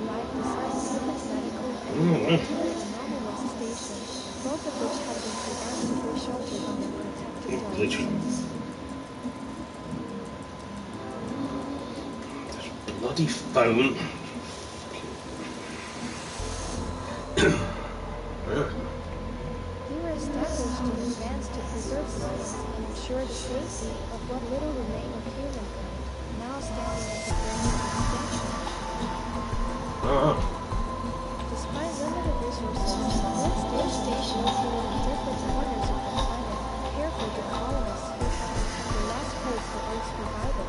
alive beside the hypothetical and the anomalous station, both of which had been preemptively sheltered under protective domes. Bloody phone. We were established in advance to preserve science and ensure the safety of what little remained of humankind, now standing at the brink of extinction. Despite limited resources, both stations, located in different corners of the planet, care for the colonists who have become the last hope for Earth's survival.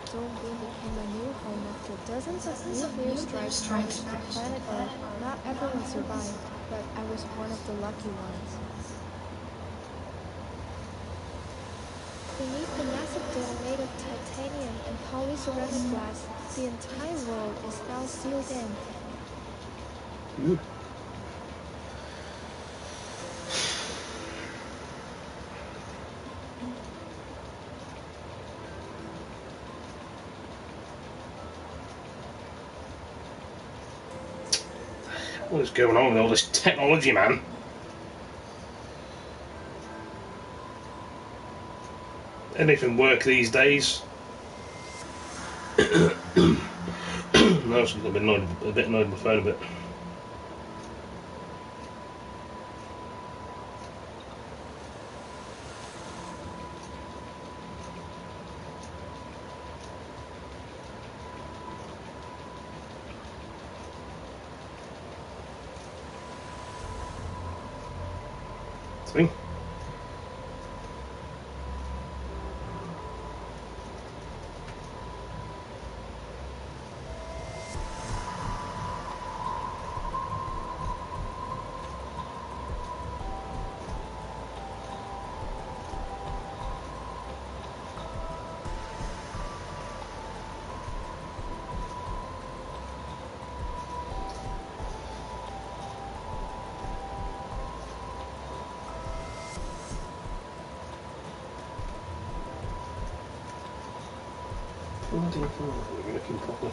Dome B became my new home after dozens of nuclear strikes ravaged the planet Earth. Not everyone survived, but I was one of the lucky ones. Beneath the massive dome made of titanium and polyceramic glass, the entire world is now sealed in. What is going on with all this technology, man? Anything work these days? No, it's a bit annoyed with my phone a bit. See? Bloody hell, we're looking properly.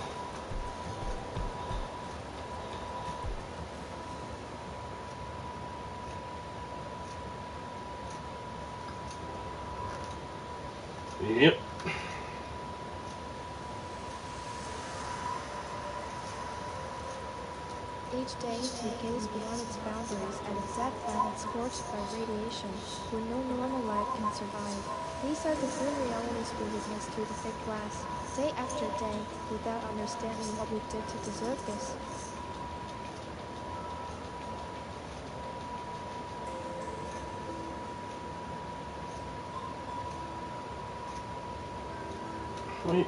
Yep. Each day, we gaze beyond its boundaries at a dead planet scorched by radiation, where no normal life can survive. These are the grim realities we witness through the thick glass, day after day, without understanding what we did to deserve this. Right.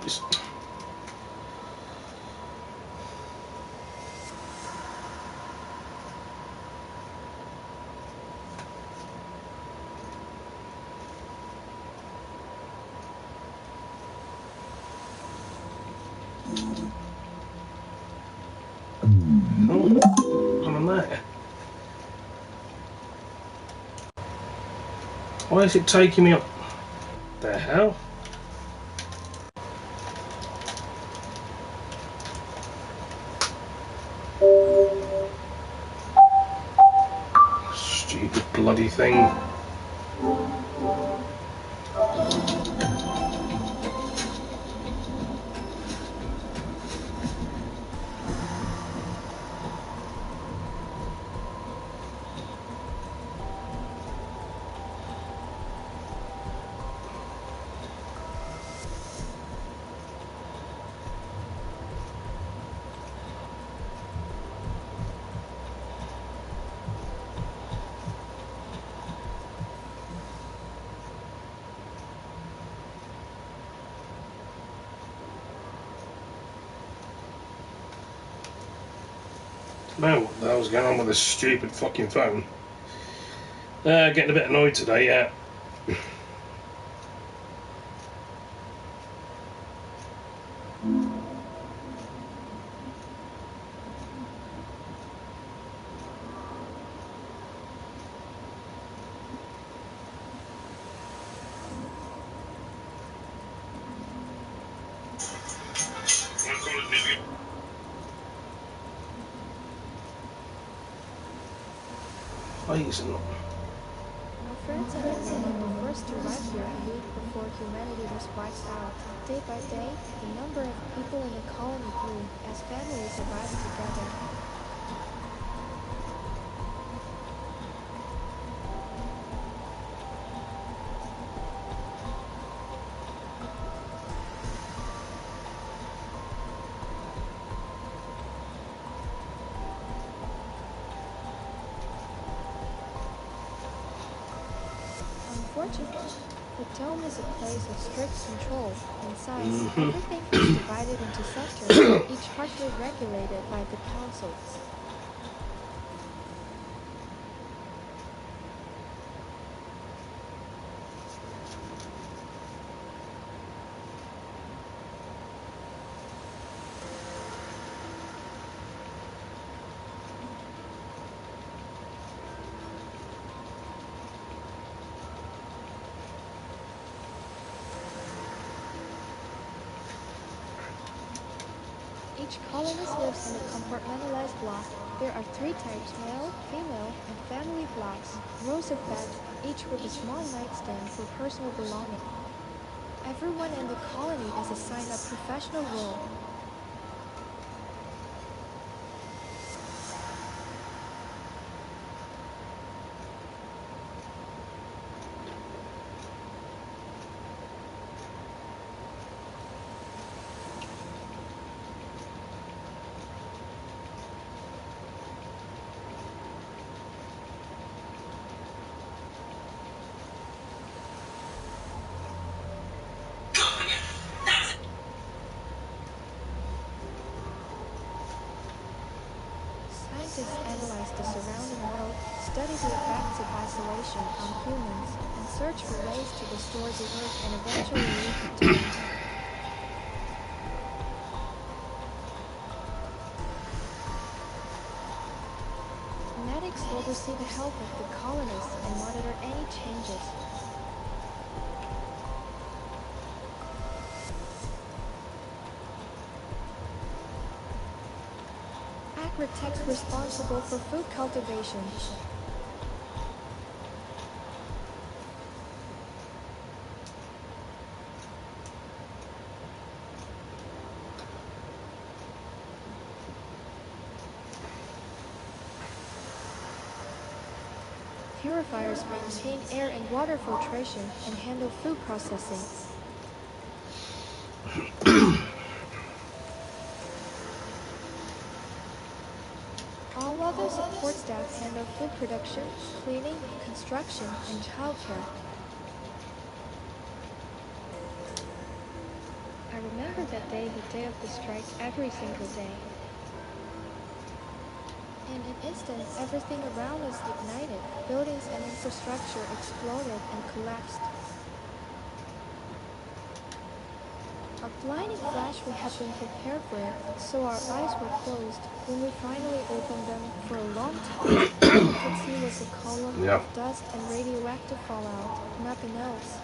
Why is it taking me up? The hell? Stupid bloody thing. Now, what the hell's going on with this stupid fucking phone? Getting a bit annoyed today, yeah. Please, and My friends and I were among the first to arrive here a week before humanity was wiped out. Day by day, the number of people in the colony grew as families arrived together. Unfortunately, the dome is a place of strict control. Inside, everything is divided into sectors, each harshly regulated by the council. Each colonist lives in a compartmentalized block. There are 3 types: male, female, and family blocks, rows of beds, each with a small nightstand for personal belongings. Everyone in the colony is assigned a professional role. Scientists analyze the surrounding world, study the effects of isolation on humans, and search for ways to restore the Earth and eventually leave the dome. Medics oversee the health of the colonists and monitor any changes. Agri-techs responsible for food cultivation. Purifiers maintain air and water filtration and handle food processing. All other support staff handle food production, cleaning, construction, and childcare. I remember that day, the day of the strike, every single day. In an instant, everything around us ignited. Buildings and infrastructure exploded and collapsed. A blinding flash, we had been prepared for it, so our eyes were closed. When we finally opened them, for a long time, all we could see was a column of dust and radioactive fallout, nothing else.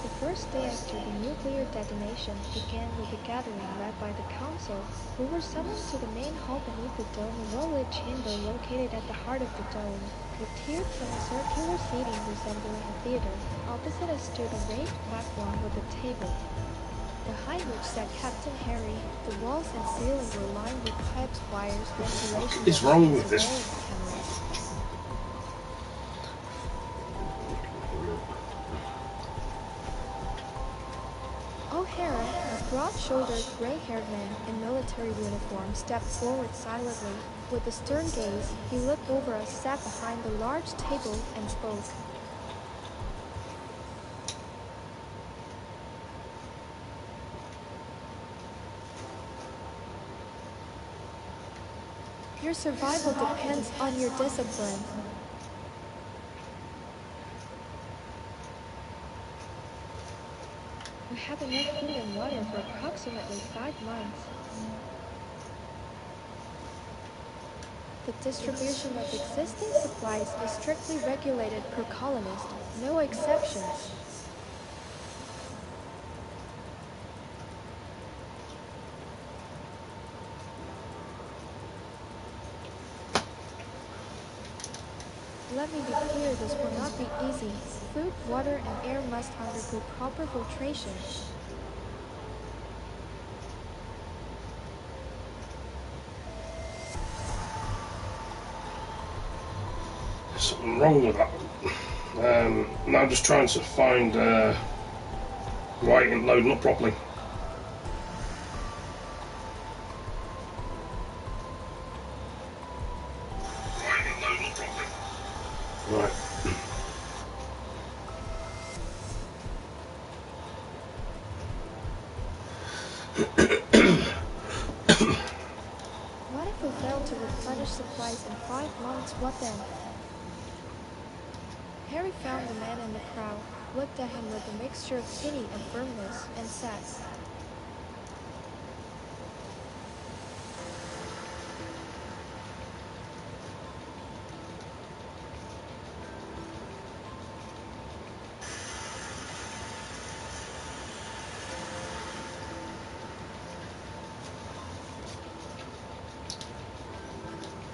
The first day after the nuclear detonation began with a gathering led by the council. We were summoned to the main hall beneath the dome, a well-lit chamber located at the heart of the dome, with tiered semicircular seating resembling a theater. Opposite us stood a raised platform with a table, behind which sat Captain Harry. The walls and ceiling were lined with pipes, wires, ventilation What is ducts, wrong and with this? surveillance cameras. O'Hara, a broad-shouldered, gray-haired man in military uniform, stepped forward silently. With a stern gaze, he looked over us, sat behind the large table, and spoke. Your survival depends on your discipline. We have enough food and water for approximately 5 months. The distribution of existing supplies is strictly regulated per colonist, no exceptions. Let me be clear, this will not be easy. Food, water, and air must undergo proper filtration. There's something wrong with that. Now I'm just trying to find why it ain't loading up properly. Right. What if we fail to replenish supplies in 5 months? What then? Harry found the man in the crowd, looked at him with a mixture of pity and firmness, and said,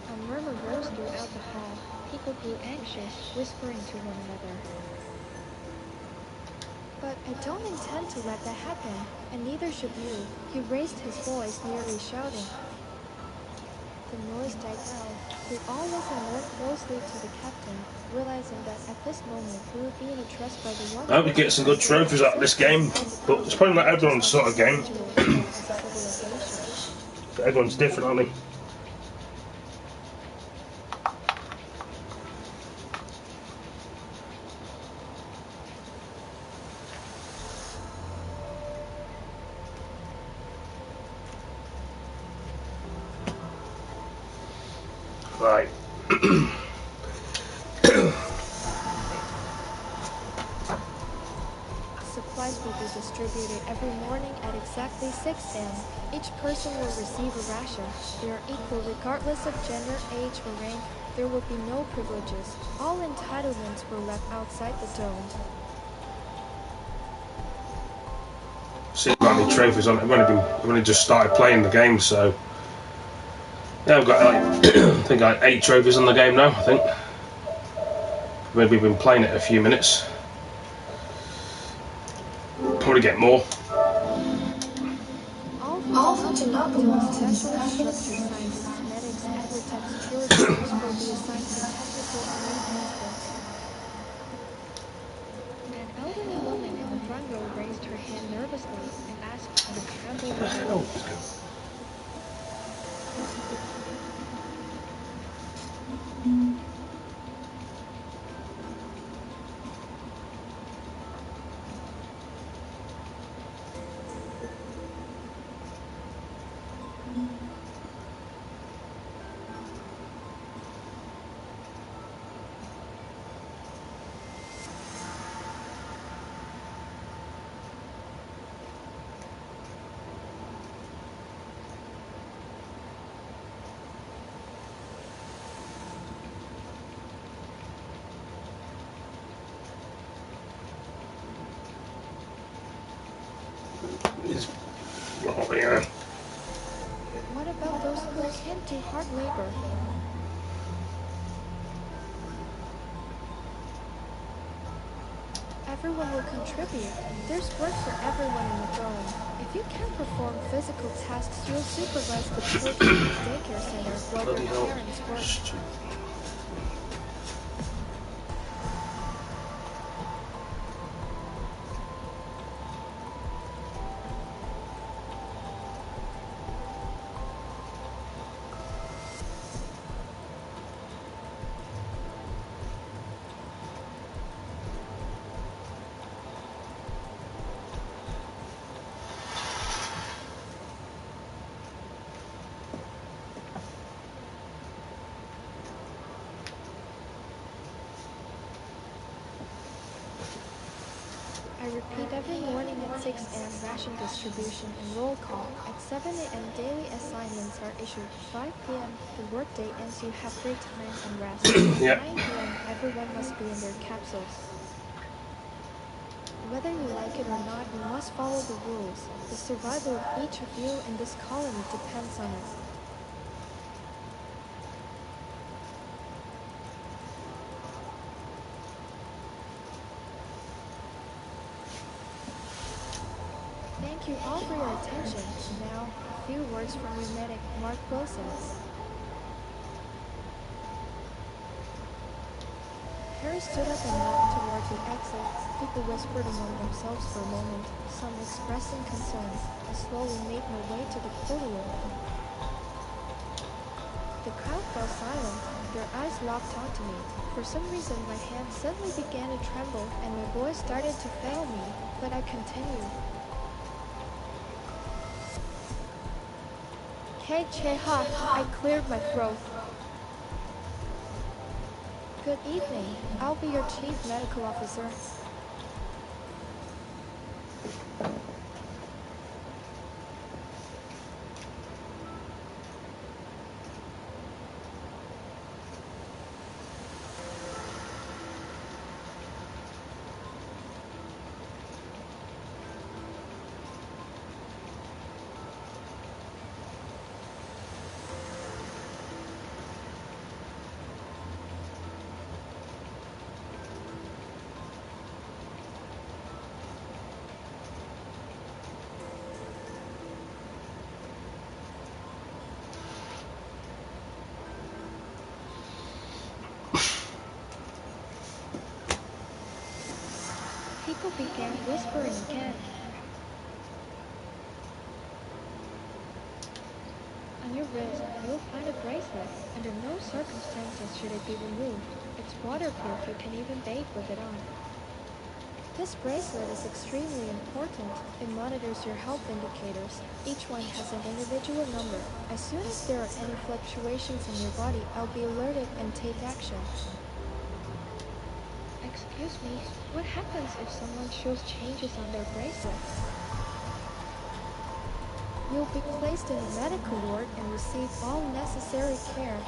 a murmur rose throughout the hall. People grew anxious, whispering to one another. But I don't intend to let that happen, and neither should you. He raised his voice, nearly shouting. The noise died down. They all listened more closely to the captain, realizing that at this moment we were being addressed by the one I hope we get some good trophies out of this game, but it's probably not everyone's sort of game. as a civilization. Everyone's different, aren't they? Right. Supplies will be distributed every morning at exactly 6 a.m. Each person will receive a ration. They are equal regardless of gender, age, or rank. There will be no privileges. All entitlements were left outside the dome. See how many trophies on it. I've only just started playing the game, so yeah, I've got like I think like 8 trophies on the game now. I think maybe been playing it a few minutes. Probably get more. All who do not belong to the specialist structure scientists, medics, agri-techs, purebrewers will be assigned to technical and maintenance work. An elderly woman in the front row raised her hand nervously and asked in a trembling voice, Oh, yeah. what about those who can't do hard labor? Everyone will contribute. There's work for everyone in the dome. If you can't perform physical tasks, you'll supervise the children in the daycare center while their parents work. Eat every morning at 6 a.m. ration distribution and roll call. At 7 a.m. daily assignments are issued. 5 p.m. the workday ends, you have free time and rest. Yep. 9 p.m. everyone must be in their capsules. Whether you like it or not, you must follow the rules. The survival of each of you in this colony depends on it. Thank you all for your attention. Now, a few words from your medic, Mark Wilson. Harry stood up and walked toward the exit. People whispered among themselves for a moment, some expressing concern. I slowly made my way to the podium. The crowd fell silent, their eyes locked onto me. For some reason, my hand suddenly began to tremble and my voice started to fail me, but I continued. Hey Cheha, I cleared my throat. Good evening, I'll be your chief medical officer. People began whispering again. On your wrist, you'll find a bracelet. Under no circumstances should it be removed. It's waterproof, you can even bathe with it on. This bracelet is extremely important. It monitors your health indicators. Each one has an individual number. As soon as there are any fluctuations in your body, I'll be alerted and take action. Excuse me, what happens if someone shows changes on their bracelet? You'll be placed in a medical ward and receive all necessary care.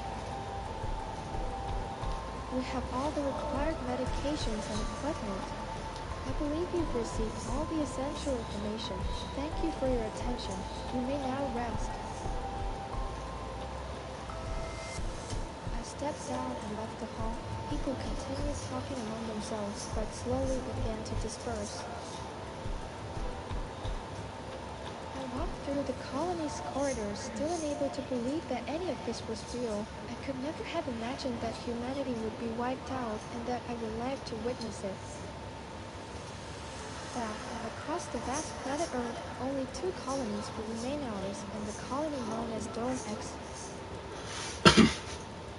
We have all the required medications and equipment. I believe you've received all the essential information. Thank you for your attention. You may now rest. I stepped down and left the hall. People continued talking among themselves, but slowly began to disperse. I walked through the colony's corridors, still unable to believe that any of this was real. I could never have imagined that humanity would be wiped out and that I would live to witness it. That, across the vast planet Earth, only 2 colonies will remain ours, and the colony known as Dome X.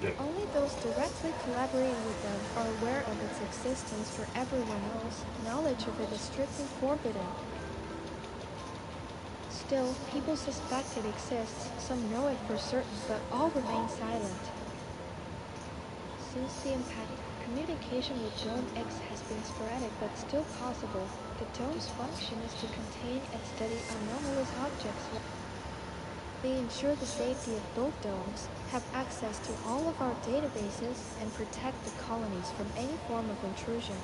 Yep. Only those directly collaborating with them are aware of its existence. For everyone else, knowledge of it is strictly forbidden. Still, people suspect it exists, some know it for certain, but all remain silent. Since the impact, communication with Dome X has been sporadic but still possible. The dome's function is to contain and study anomalous objects. They ensure the safety of both domes, have access to all of our databases, and protect the colonies from any form of intrusion.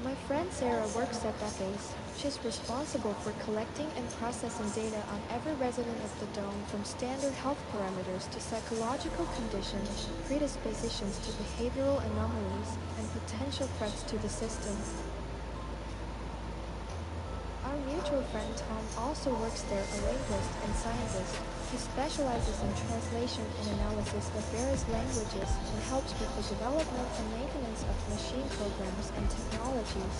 My friend Sarah works at that base. She's responsible for collecting and processing data on every resident of the dome, from standard health parameters to psychological conditions, predispositions to behavioral anomalies, and potential threats to the system. Our mutual friend Tom also works there, a linguist and scientist. He specializes in translation and analysis of various languages and helps with the development and maintenance of machine programs and technologies.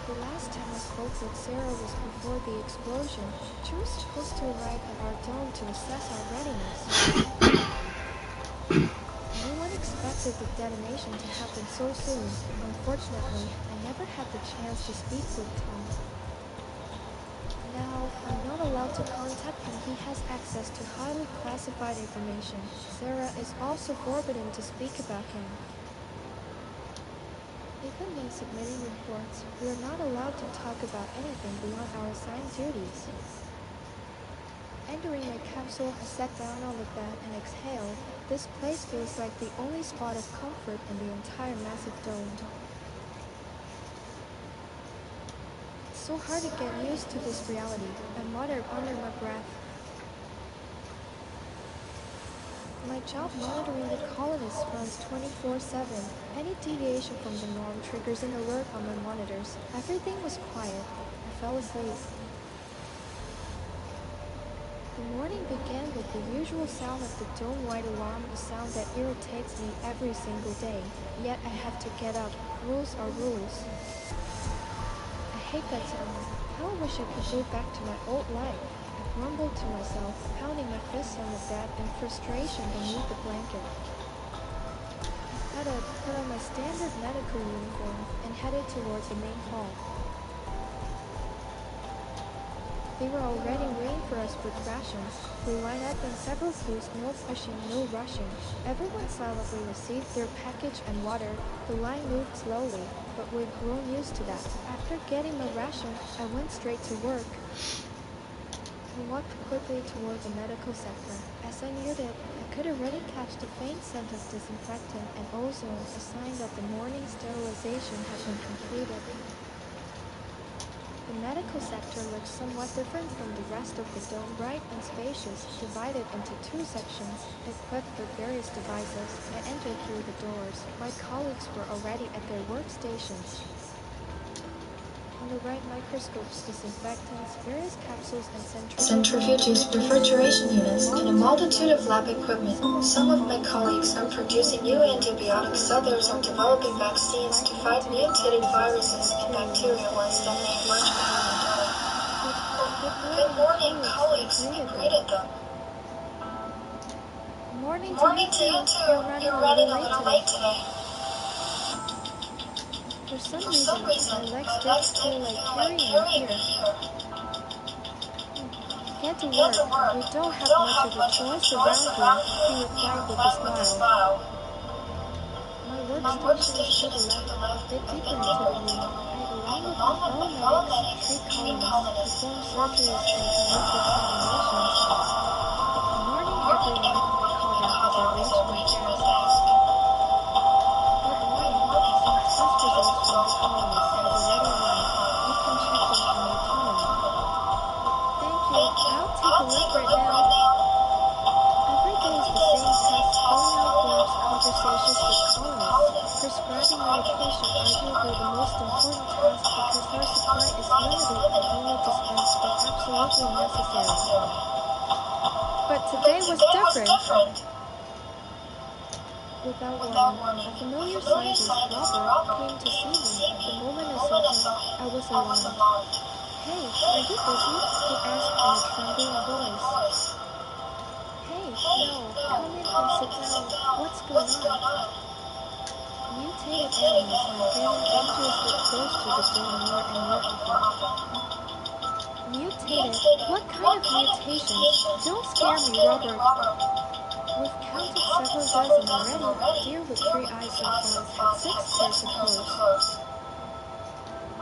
The last time I spoke with Sarah was before the explosion. She was supposed to arrive at our dome to assess our readiness. No one expected the detonation to happen so soon. Unfortunately, I never had the chance to speak with Tom. Now, I'm not allowed to contact him. He has access to highly classified information. Sarah is also forbidden to speak about him. If Even when submitting reports, we are not allowed to talk about anything beyond our assigned duties. Entering my capsule, I sat down on the bed and exhaled. This place feels like the only spot of comfort in the entire massive dome. It's so hard to get used to this reality, I muttered under my breath. My job monitoring the colonists runs 24/7. Any deviation from the norm triggers an alert on my monitors. Everything was quiet. I fell asleep. The morning began with the usual sound of the dome-wide alarm, a sound that irritates me every single day. Yet I have to get up. Rules are rules. I hate that sound. How I wish I could go back to my old life. I grumbled to myself, pounding my fists on the bed in frustration beneath the blanket. I got up, put on my standard medical uniform, and headed towards the main hall. They were already waiting for us with rations. We lined up in several queues, no pushing, no rushing. Everyone silently received their package and water. The line moved slowly, but we've grown used to that. After getting my ration, I went straight to work. I walked quickly toward the medical sector. As I neared it, I could already catch the faint scent of disinfectant and ozone, a sign that the morning sterilization had been completed. The medical sector looks somewhat different from the rest of the dome, bright and spacious, divided into two sections, equipped with various devices. I entered through the doors. My colleagues were already at their workstations. On the right, microscopes, disinfectants, various capsules and centrifuges, refrigeration units, and a multitude of lab equipment. Some of my colleagues are producing new antibiotics, others are developing vaccines to fight mutated viruses and bacteria ones that may emerge from the dome. Good morning, colleagues, I greeted them. Morning to you Morning to you too. too. You're running a little late today. For some reason, my legs did feel like carrying me here. Get to work. We don't have much of a choice around here, he replied with a smile. My workstation is to the left, a bit deeper into the room. I, along with my fellow medics, treat colonists, perform surgeries, and conduct examinations. Good morning, everyone, I called out as I reached my desk. Good morning. I saw test results from the colonists have already arrived. You can check them in your terminal. Thank you. I'll take a look right now. Every day is the same test, filling out forms, conversations with colonists, prescribing medication, arguably the most important task because our supply is limited and only dispensed when absolutely necessary. But today was different. Without warning, a familiar scientist, Robert, came to see me. The moment I saw him, I was alarmed. Hey, are you busy? He asked in a trembling voice. Hey, no, come in and sit down. What's going on? Mutated animals are getting dangerously close to the dome more and more often. Mutated? What kind of mutations? Don't scare me, Robert. We've counted several dozen already. Deer with 3 eyes so far had 6 pairs of hooves.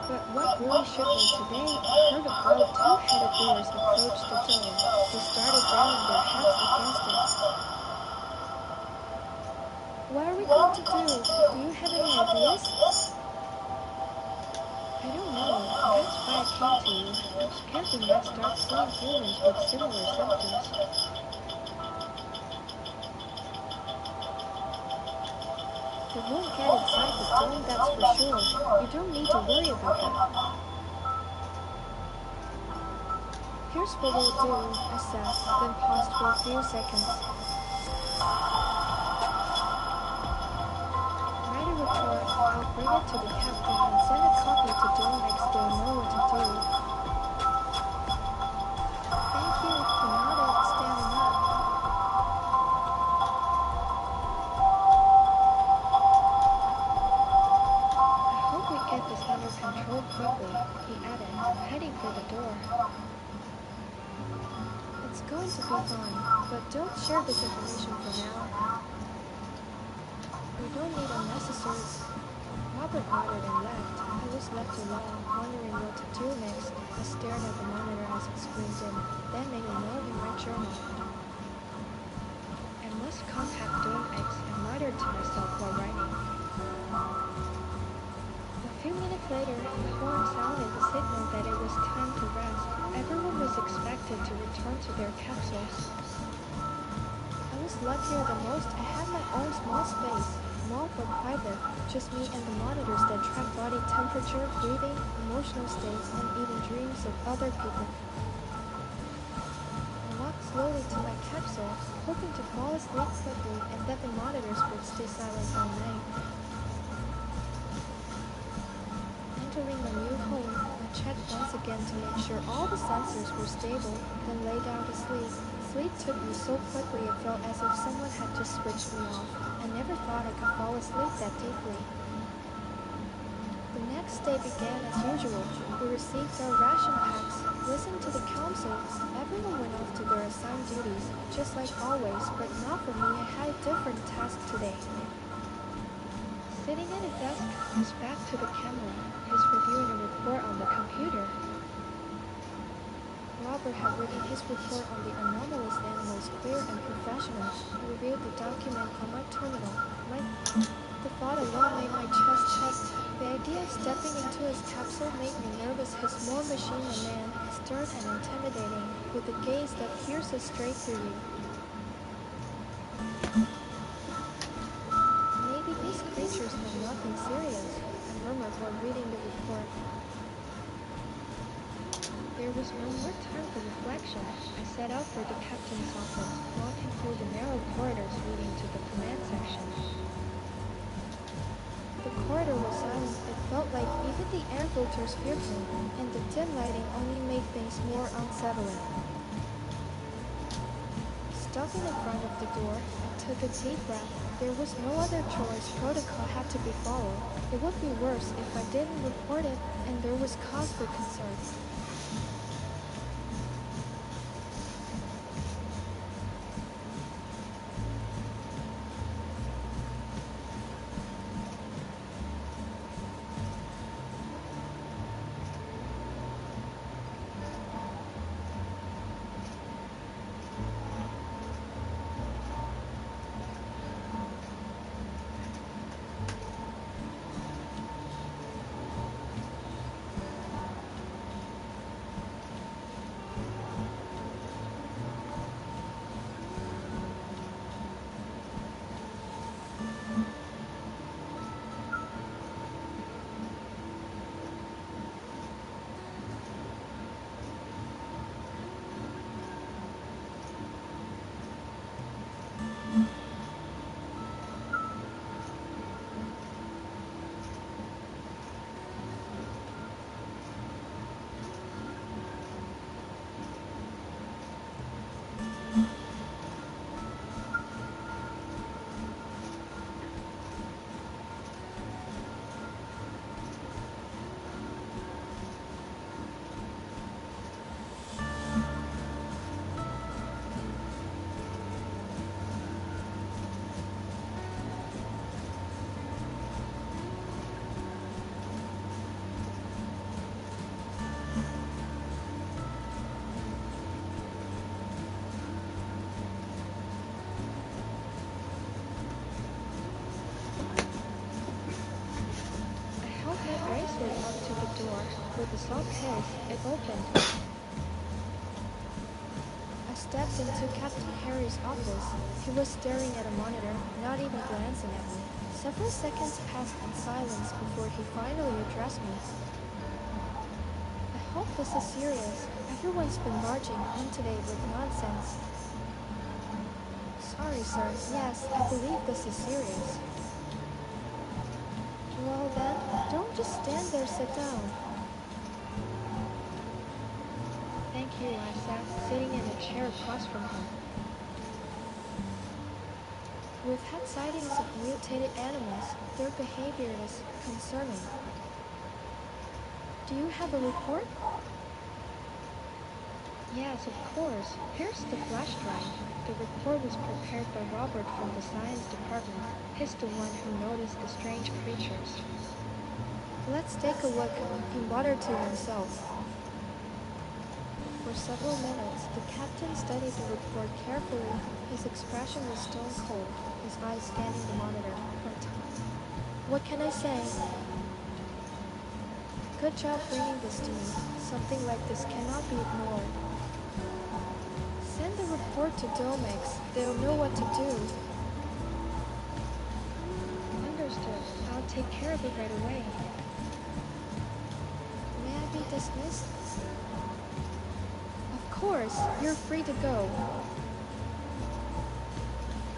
But what really shook me today, I heard about 2 headed bears approach the dome. They started banging their heads against it. What are we going to do? Do you have any ideas? I don't know. That's why I came to you. I'm scared we might start seeing humans with similar symptoms. They won't get inside the dome, that's for sure. You don't need to worry about that. Here's what we'll do, I said, then paused for a few seconds. Write a report, I'll bring it to the captain and send a copy to Dome X. They'll know what to do. Thank you, he nodded, standing up. I hope we get this under control quickly, he added, heading for the door. It's going to be fine, but don't share this information for now. We don't need unnecessary Robert nodded and left. I was left alone, wondering what to do next. I stared at the monitor as it screened in, then made a note in my journal. I must contact Dome X, I muttered to myself while writing. A few minutes later, the horn sounded the signal that it was time to rest. Everyone was expected to return to their capsules. I was luckier than most. I had my own small space, small but private, just me and the monitors that track body temperature, breathing, emotional states, and even dreams of other people. I walked slowly to my capsule, hoping to fall asleep quickly and that the monitors would stay silent all night. Entering my new home, I checked once again to make sure all the sensors were stable, then lay down to sleep. Sleep took me so quickly it felt as if someone had just switched me off. I never thought I could fall asleep that deeply. The next day began as usual. We received our ration packs, listened to the council. Everyone went off to their assigned duties, just like always, but not for me. I had a different task today. Sitting at a desk, his back to the camera, he's reviewing a report on the computer. Robert had written his report on the anomalous animals clear and professional. He reviewed the document on my terminal. The thought alone made my chest tight. The idea of stepping into his capsule made me nervous. His more machine than man, stern and intimidating, with a gaze that pierces straight through you. Maybe these creatures meant nothing serious, I murmured while reading the report. There was no more time for reflection. I set out for the captain's office, walking through the narrow corridors leading to the command section. The corridor was silent. It felt like even the air filters fearful, and the dim lighting only made things more unsettling. Stopping in front of the door, I took a deep breath. There was no other choice. Protocol had to be followed. It would be worse if I didn't report it, and there was cause for concern. Bracelet up to the door. With a soft hiss, it opened. I stepped into Captain Harry's office. He was staring at a monitor, not even glancing at me. Several seconds passed in silence before he finally addressed me. I hope this is serious. Everyone's been barging in today with nonsense. Sorry, sir. Yes, I believe this is serious. Well then, don't just stand there, sit down. Thank you, I said, sitting in a chair across from him. We've had sightings of mutated animals. Their behavior is concerning. Do you have a report? Yes, of course. Here's the flash drive. The report was prepared by Robert from the science department. He's the one who noticed the strange creatures. Let's take a look, he muttered to himself. For several minutes, the captain studied the report carefully. His expression was stone cold, his eyes scanning the monitor. What can I say? Good job bringing this to me. Something like this cannot be ignored. Send the report to Domex. They'll know what to do. Understood. I'll take care of it right away. May I be dismissed? Of course. You're free to go.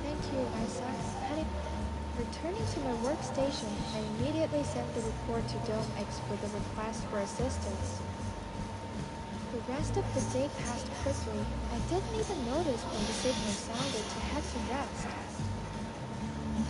Thank you, Isaac. Returning to my workstation, I immediately sent the report to Domex with a request for assistance. The rest of the day passed quickly. I didn't even notice when the signal sounded to head to rest.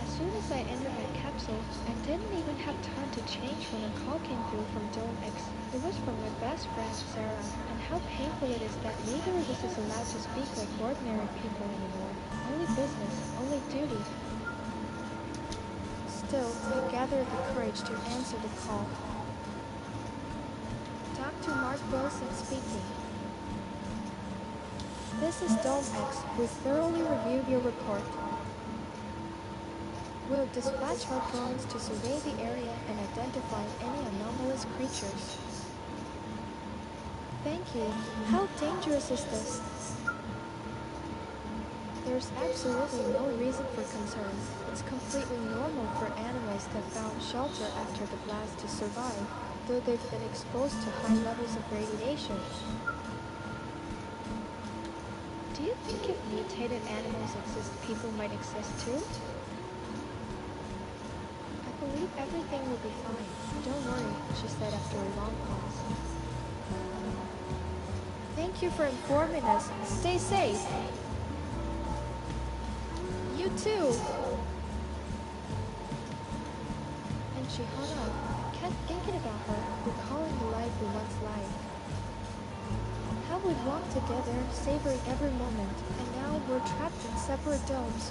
As soon as I entered my capsule, I didn't even have time to change when a call came through from Domex. It was from my best friend, Sarah, and how painful it is that neither of us is allowed to speak like ordinary people anymore. Only business, only duty. Still, I gathered the courage to answer the call. Dr. Mark Wilson speaking. This is Domex. We thoroughly reviewed your report. We'll dispatch our drones to survey the area and identify any anomalous creatures. Thank you. How dangerous is this? There's absolutely no reason for concern. It's completely normal for animals that found shelter after the blast to survive, though they've been exposed to high levels of radiation. Do you think if mutated animals exist, people might exist too? I believe everything will be fine. Don't worry, she said after a long pause. Thank you for informing us. Stay safe. You too. And she hung up. I kept thinking about her, recalling the life we once lived. How we'd walked together, savoring every moment, and now we're trapped in separate domes.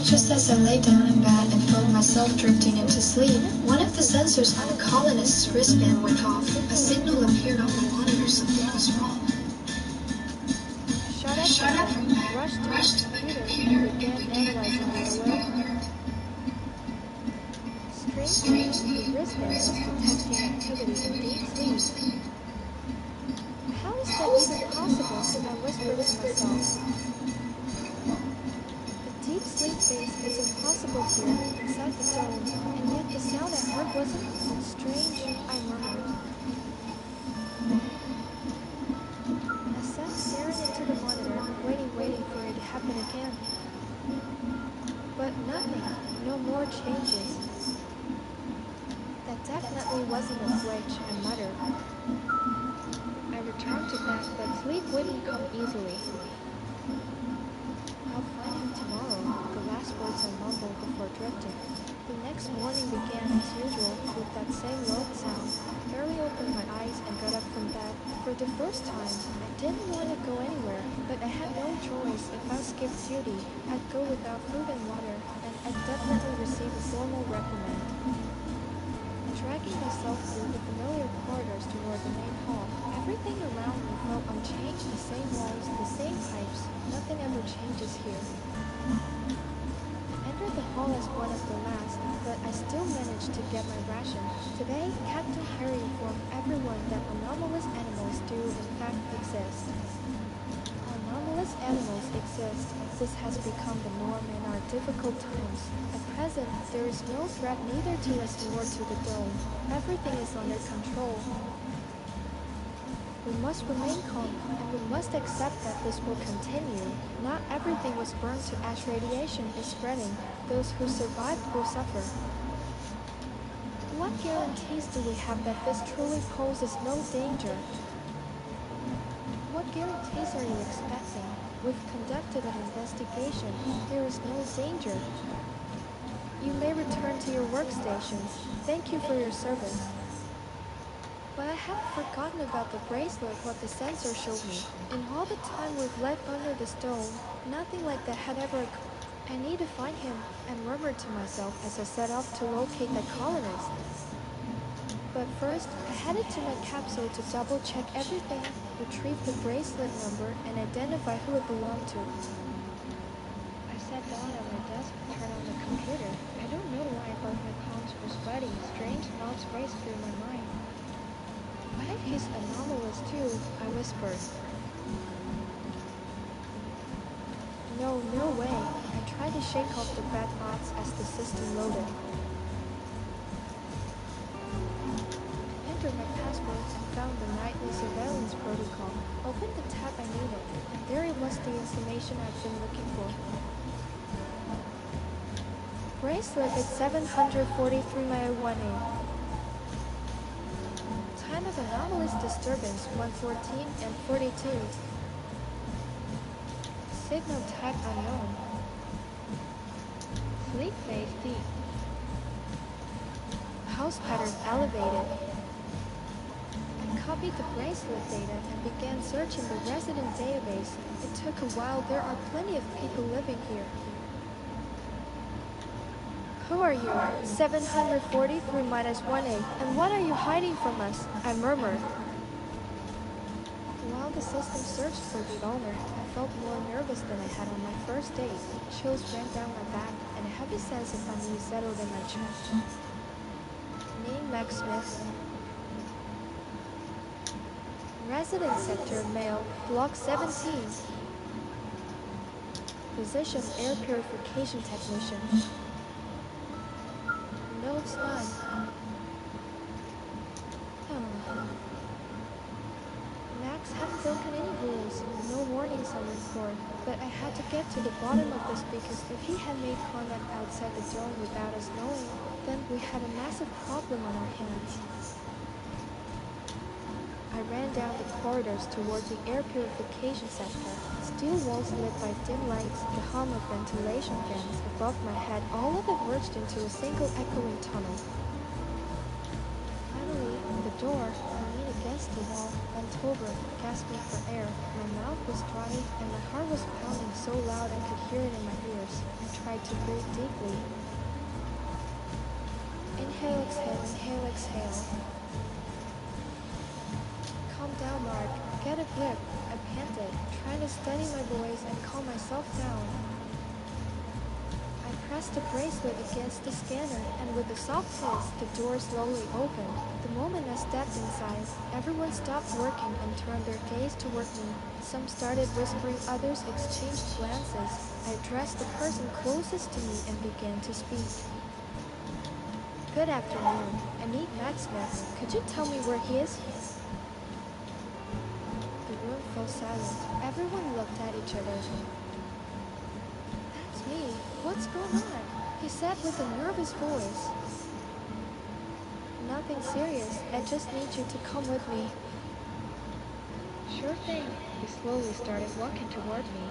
Just as I lay down in bed and felt myself drifting into sleep, one of the sensors on a colonist's wristband went off. A signal appeared on the monitor. Something was wrong. I shut up from bed, rushed to the computer, and began analyzing the alert. Strangely, the wristband was detecting activity in deep sleep. How is that even possible? I whispered to myself. A deep sleep phase is impossible here, inside the dome, and yet the sound I heard wasn't strange, I murmured. I sat staring into the monitor, waiting for it to happen again. But nothing, no more changes. That definitely wasn't a glitch, I muttered. I returned to bed, but sleep wouldn't come easily. I'll find him tomorrow, the last words I mumbled before drifting. The next morning began as usual with that same lone sound. I barely opened my eyes and got up from bed. For the first time, I didn't want to go anywhere, but I had no choice. If I skipped duty, I'd go without food and water, and I'd definitely receive a formal reprimand. Dragging myself through the familiar corridors toward the main hall, everything around me felt unchanged. The same walls, the same pipes. Nothing ever changes here. I entered the hall as one of the last, but I still managed to get my ration. Today, Captain Harry informed everyone that anomalous animals do in fact exist. Anomalous animals exist. This has become the norm in our difficult times. At present, there is no threat neither to us nor to the dome. Everything is under control. We must remain calm, and we must accept that this will continue. Not everything was burned to ash. Radiation is spreading. Those who survived will suffer. What guarantees do we have that this truly poses no danger? What guarantees are you expecting? We've conducted an investigation. There is no danger. You may return to your workstations. Thank you for your service. But I hadn't forgotten about the bracelet, what the sensor showed me. In all the time we've lived under this dome, nothing like that had ever occurred. I need to find him, I murmured to myself as I set off to locate the colonist. But first, I headed to my capsule to double-check everything, retrieve the bracelet number, and identify who it belonged to. I sat down at my desk and turned on the computer. I don't know why, but my palms were sweaty. Strange thoughts raced through my mind. What if he's anomalous too? I whispered. No, no way. I tried to shake off the bad thoughts as the system loaded. Entered my password and found the nightly surveillance protocol. Opened the tab I needed, and there it was, the information I've been looking for. Bracelet at 743 mile 1A. Time of anomalous disturbance 1:14 and 42. Signal type unknown. Sleep phase deep. House pattern elevated. I copied the bracelet data and began searching the resident database. It took a while. There are plenty of people living here. Who are you? 743 minus 1A. And what are you hiding from us? I murmured. While the system searched for the owner, I felt more nervous than I had on my first date. Chills ran down my back, and a heavy sense of unease settled in my chest. Name Max Smith. Residence sector male, block 17. Position air purification technician. No, it's not. Oh. Max hadn't broken any rules, no warnings on record, but I had to get to the bottom of this because if he had made contact outside the dome without us knowing, then we had a massive problem on our hands. I ran down the corridors toward the air purification sector. Steel walls lit by dim lights, the hum of ventilation fans above my head, all of it merged into a single echoing tunnel. Finally, the door, I leaned against the wall, bent over, gasping for air. My mouth was dry, and my heart was pounding so loud I could hear it in my ears. I tried to breathe deeply. Inhale, exhale, inhale, exhale. Calm down, Mark. Get a grip. I panted, trying to steady my voice and calm myself down. I pressed the bracelet against the scanner, and with a soft hiss, the door slowly opened. The moment I stepped inside, everyone stopped working and turned their gaze toward me. Some started whispering, others exchanged glances. I addressed the person closest to me and began to speak. Good afternoon. I need Max Smith. Could you tell me where he is? The room fell silent. Everyone looked at each other. That's me. What's going on? He said with a nervous voice. Nothing serious. I just need you to come with me. Sure thing. He slowly started walking toward me.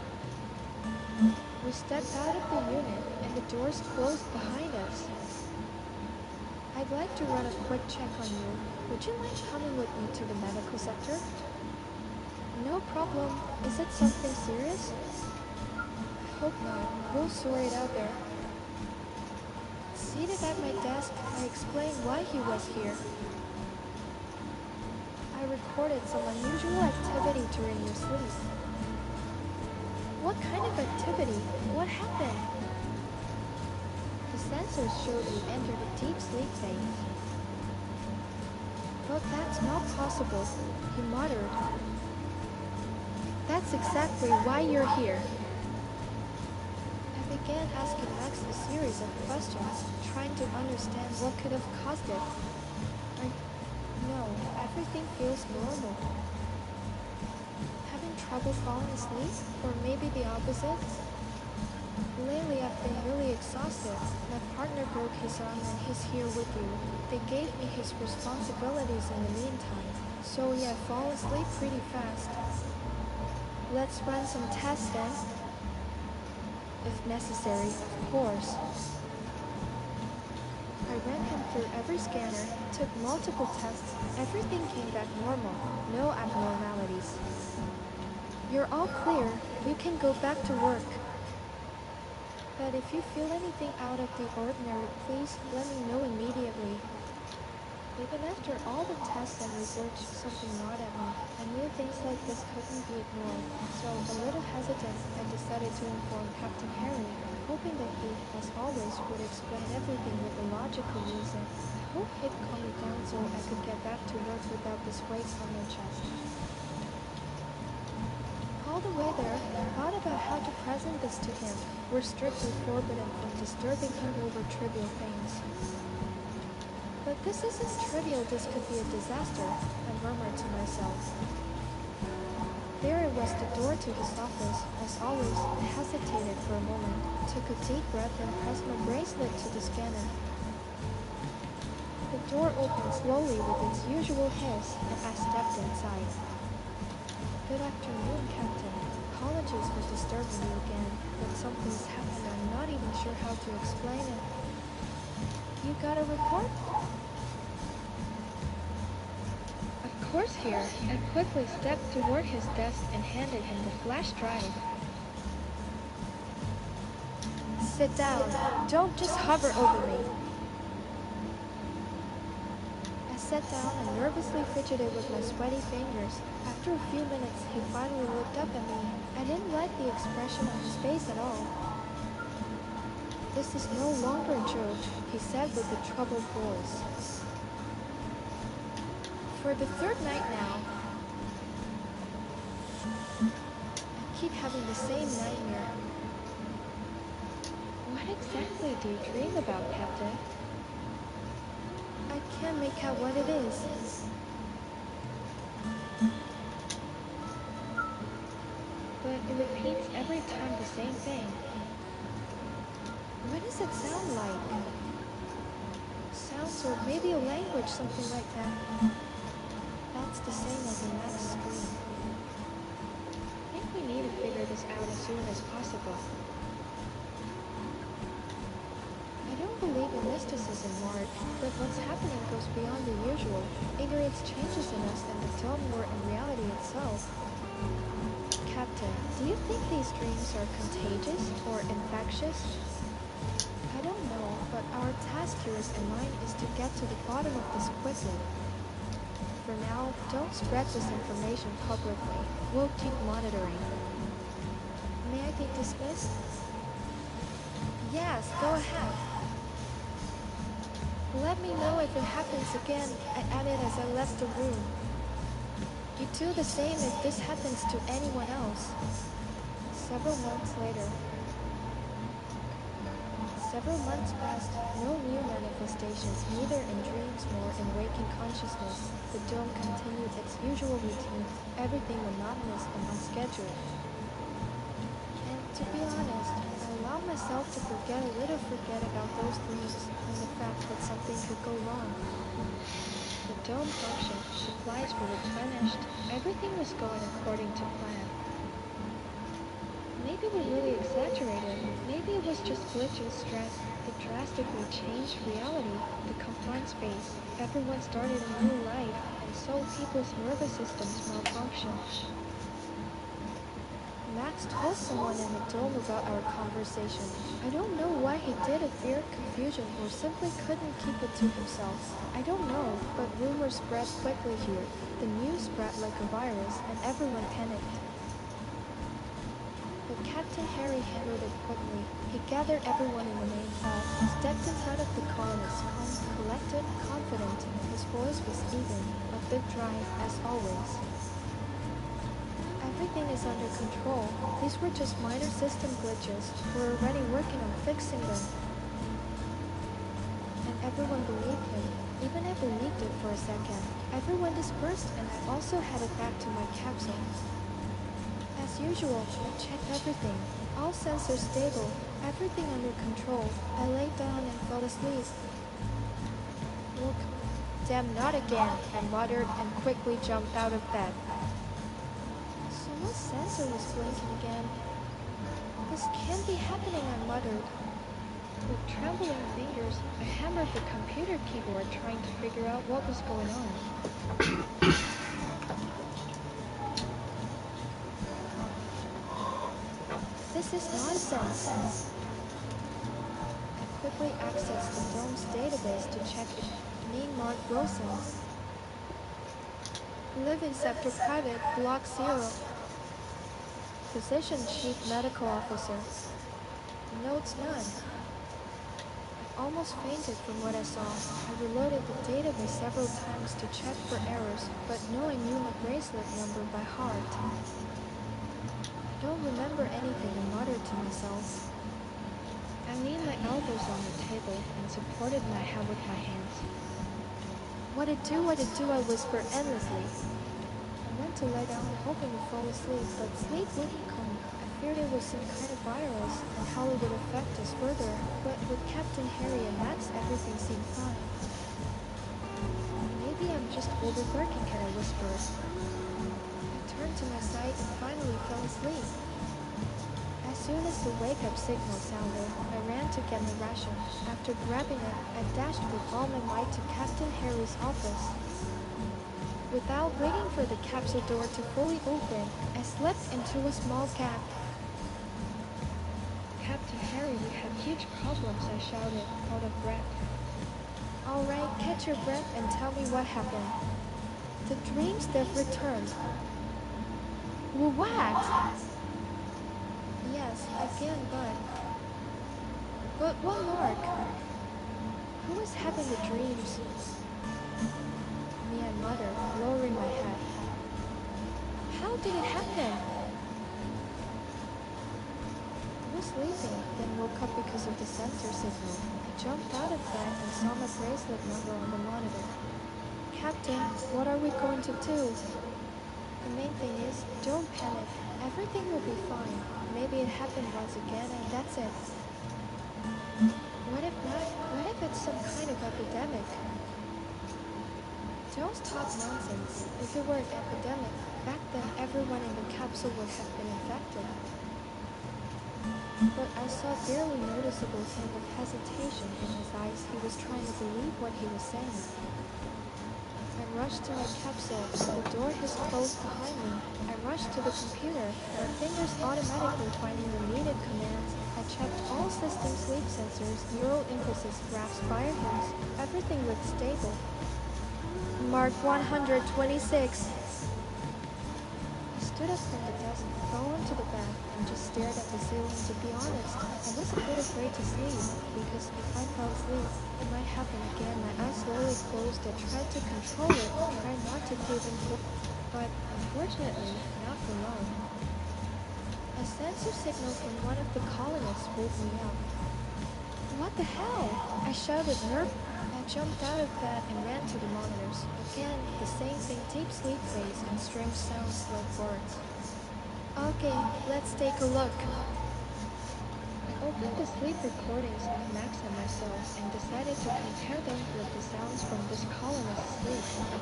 We stepped out of the unit, and the doors closed behind us. I'd like to run a quick check on you. Would you mind coming with me to the medical sector? No problem. Is it something serious? I hope not. We'll sort it out there. Seated at my desk, I explained why he was here. I recorded some unusual activity during your sleep. What kind of activity? What happened? The sensors showed you entered a deep sleep phase. But that's not possible, he muttered. That's exactly why you're here. I began asking Max a series of questions, trying to understand what could have caused it. No, everything feels normal. Having trouble falling asleep? Or maybe the opposite? Lately I've been really exhausted. My partner broke his arm and he's here with you. They gave me his responsibilities in the meantime, so yeah, fall asleep pretty fast. Let's run some tests then. If necessary, of course. I ran him through every scanner, took multiple tests. Everything came back normal, no abnormalities. You're all clear. You can go back to work. But if you feel anything out of the ordinary, please let me know immediately. Even after all the tests and research, something gnawed at me. I knew things like this couldn't be ignored, so a little hesitant, I decided to inform Captain Harry, hoping that he, as always, would explain everything with a logical reason. I hope he'd calm me down so I could get back to work without this weight on my chest. All the way there, I thought about how to present this to him. We're strictly forbidden from disturbing him over trivial things. But this isn't trivial, this could be a disaster, I murmured to myself. There it was, the door to his office. As always, I hesitated for a moment, took a deep breath and pressed my bracelet to the scanner. The door opened slowly with its usual hiss, and I stepped inside. Good afternoon, Captain. Apologies for disturbing you again, but something's happened. I'm not even sure how to explain it. You got a report? Of course, here. I quickly stepped toward his desk and handed him the flash drive. Sit down. Don't just hover over me. I sat down and nervously fidgeted with my sweaty fingers. After a few minutes, he finally looked up at me. I didn't like the expression on his face at all. This is no longer a joke, he said with a troubled voice. For the third night now, I keep having the same nightmare. What exactly do you dream about, Captain? I can't make out what it is. But it repeats every time the same thing. What does it sound like? Sounds or maybe a language, something like that. That's the same as a Max scream. I think we need to figure this out as soon as possible. I don't believe in mysticism, Mark, but what's happening goes beyond the usual. Ignorance changes in us and the dome or in reality itself. Captain, do you think these dreams are contagious or infectious? I don't know, but our task here and mine is to get to the bottom of this quickly. For now, don't spread this information publicly. We'll keep monitoring. May I be dismissed? Yes, go ahead. Let me know if it happens again, I added as I left the room. You do the same if this happens to anyone else. Several months later. Several months passed, no new manifestations, neither in dreams nor in waking consciousness. The dome continued its usual routine, everything monotonous and unscheduled. And to be honest, I allowed myself to forget about those dreams and the fact that something could go wrong. The dome functioned, supplies were replenished, everything was going according to plan. Maybe we really exaggerated. Maybe it was just glitches, stress, that drastically changed reality, the confined space. Everyone started a new life, and so people's nervous systems malfunctioned. Max told someone in the dome about our conversation. I don't know why he did it, feared confusion, or simply couldn't keep it to himself. I don't know, but rumors spread quickly here. The news spread like a virus, and everyone panicked. But Captain Harry handled it quickly. He gathered everyone in the main hall, stepped in front of the colonists, calm, collected, confident. His voice was even, a bit dry, as always. Everything is under control. These were just minor system glitches. We're already working on fixing them. And everyone believed him. Even I believed it for a second. Everyone dispersed, and I also headed back to my capsule. As usual, I checked everything. All sensors stable, everything under control. I lay down and fell asleep. Look, damn, not again, I muttered and quickly jumped out of bed. Someone's sensor was blinking again. This can't be happening, I muttered. With trembling fingers, I hammered the computer keyboard trying to figure out what was going on. This is nonsense. quickly accessed the dome's database to check if name Mark Wilson, Living Sector Private, Block 0, Physician Chief Medical Officer. Notes none. I almost fainted from what I saw. I reloaded the database several times to check for errors, but knowing knew my bracelet number by heart. I don't remember anything, I muttered to myself. I leaned my elbows on the table and supported my head with my hands. What it do, I whispered endlessly. I went to lie down hoping to fall asleep, but sleep wouldn't come. I feared it was some kind of virus and how it would affect us further, but with Captain Harry and Max everything seemed fine. Maybe I'm just overworking it, I whispered. I turned to my side and finally fell asleep. As soon as the wake-up signal sounded, I ran to get my ration. After grabbing it, I dashed with all my might to Captain Harry's office. Without waiting for the capsule door to fully open, I slipped into a small gap. Captain Harry, we have huge problems, I shouted, out of breath. All right, catch your breath and tell me what happened. The dreams that returned. What? Yes, again, but what, Mark? Who was having the dreams? Me, I muttered, lowering my head. How did it happen? I was sleeping, then woke up because of the sensor signal. I jumped out of bed and saw my bracelet number on the monitor. Captain, what are we going to do? The main thing is, don't panic. Everything will be fine. Maybe it happened once again and that's it. What if not? What if it's some kind of epidemic? Don't talk nonsense. If it were an epidemic, back then everyone in the capsule would have been infected. But I saw a barely noticeable hint of hesitation in his eyes. He was trying to believe what he was saying. I rushed to my capsule. The door has closed behind me. I rushed to the computer, my fingers automatically finding the needed commands. I checked all system sleep sensors, neural impulses, graphs, fire hints. Everything looked stable. Mark 126. I stood up from the desk, fell onto the bed, and just stared at the ceiling. To be honest, I was a bit afraid to sleep, because if I fell asleep, it might happen again. My eyes slowly closed. I tried to control it, tried not to cave into it, but unfortunately, not for long. A sensor signal from one of the colonists woke me up. What the hell? I shouted, I jumped out of bed and ran to the monitors. Again, the same thing, deep sleep phase and strange sounds like birds. Okay, let's take a look. I opened the sleep recordings of Max and myself and decided to compare them with the sounds from this colonist's sleep.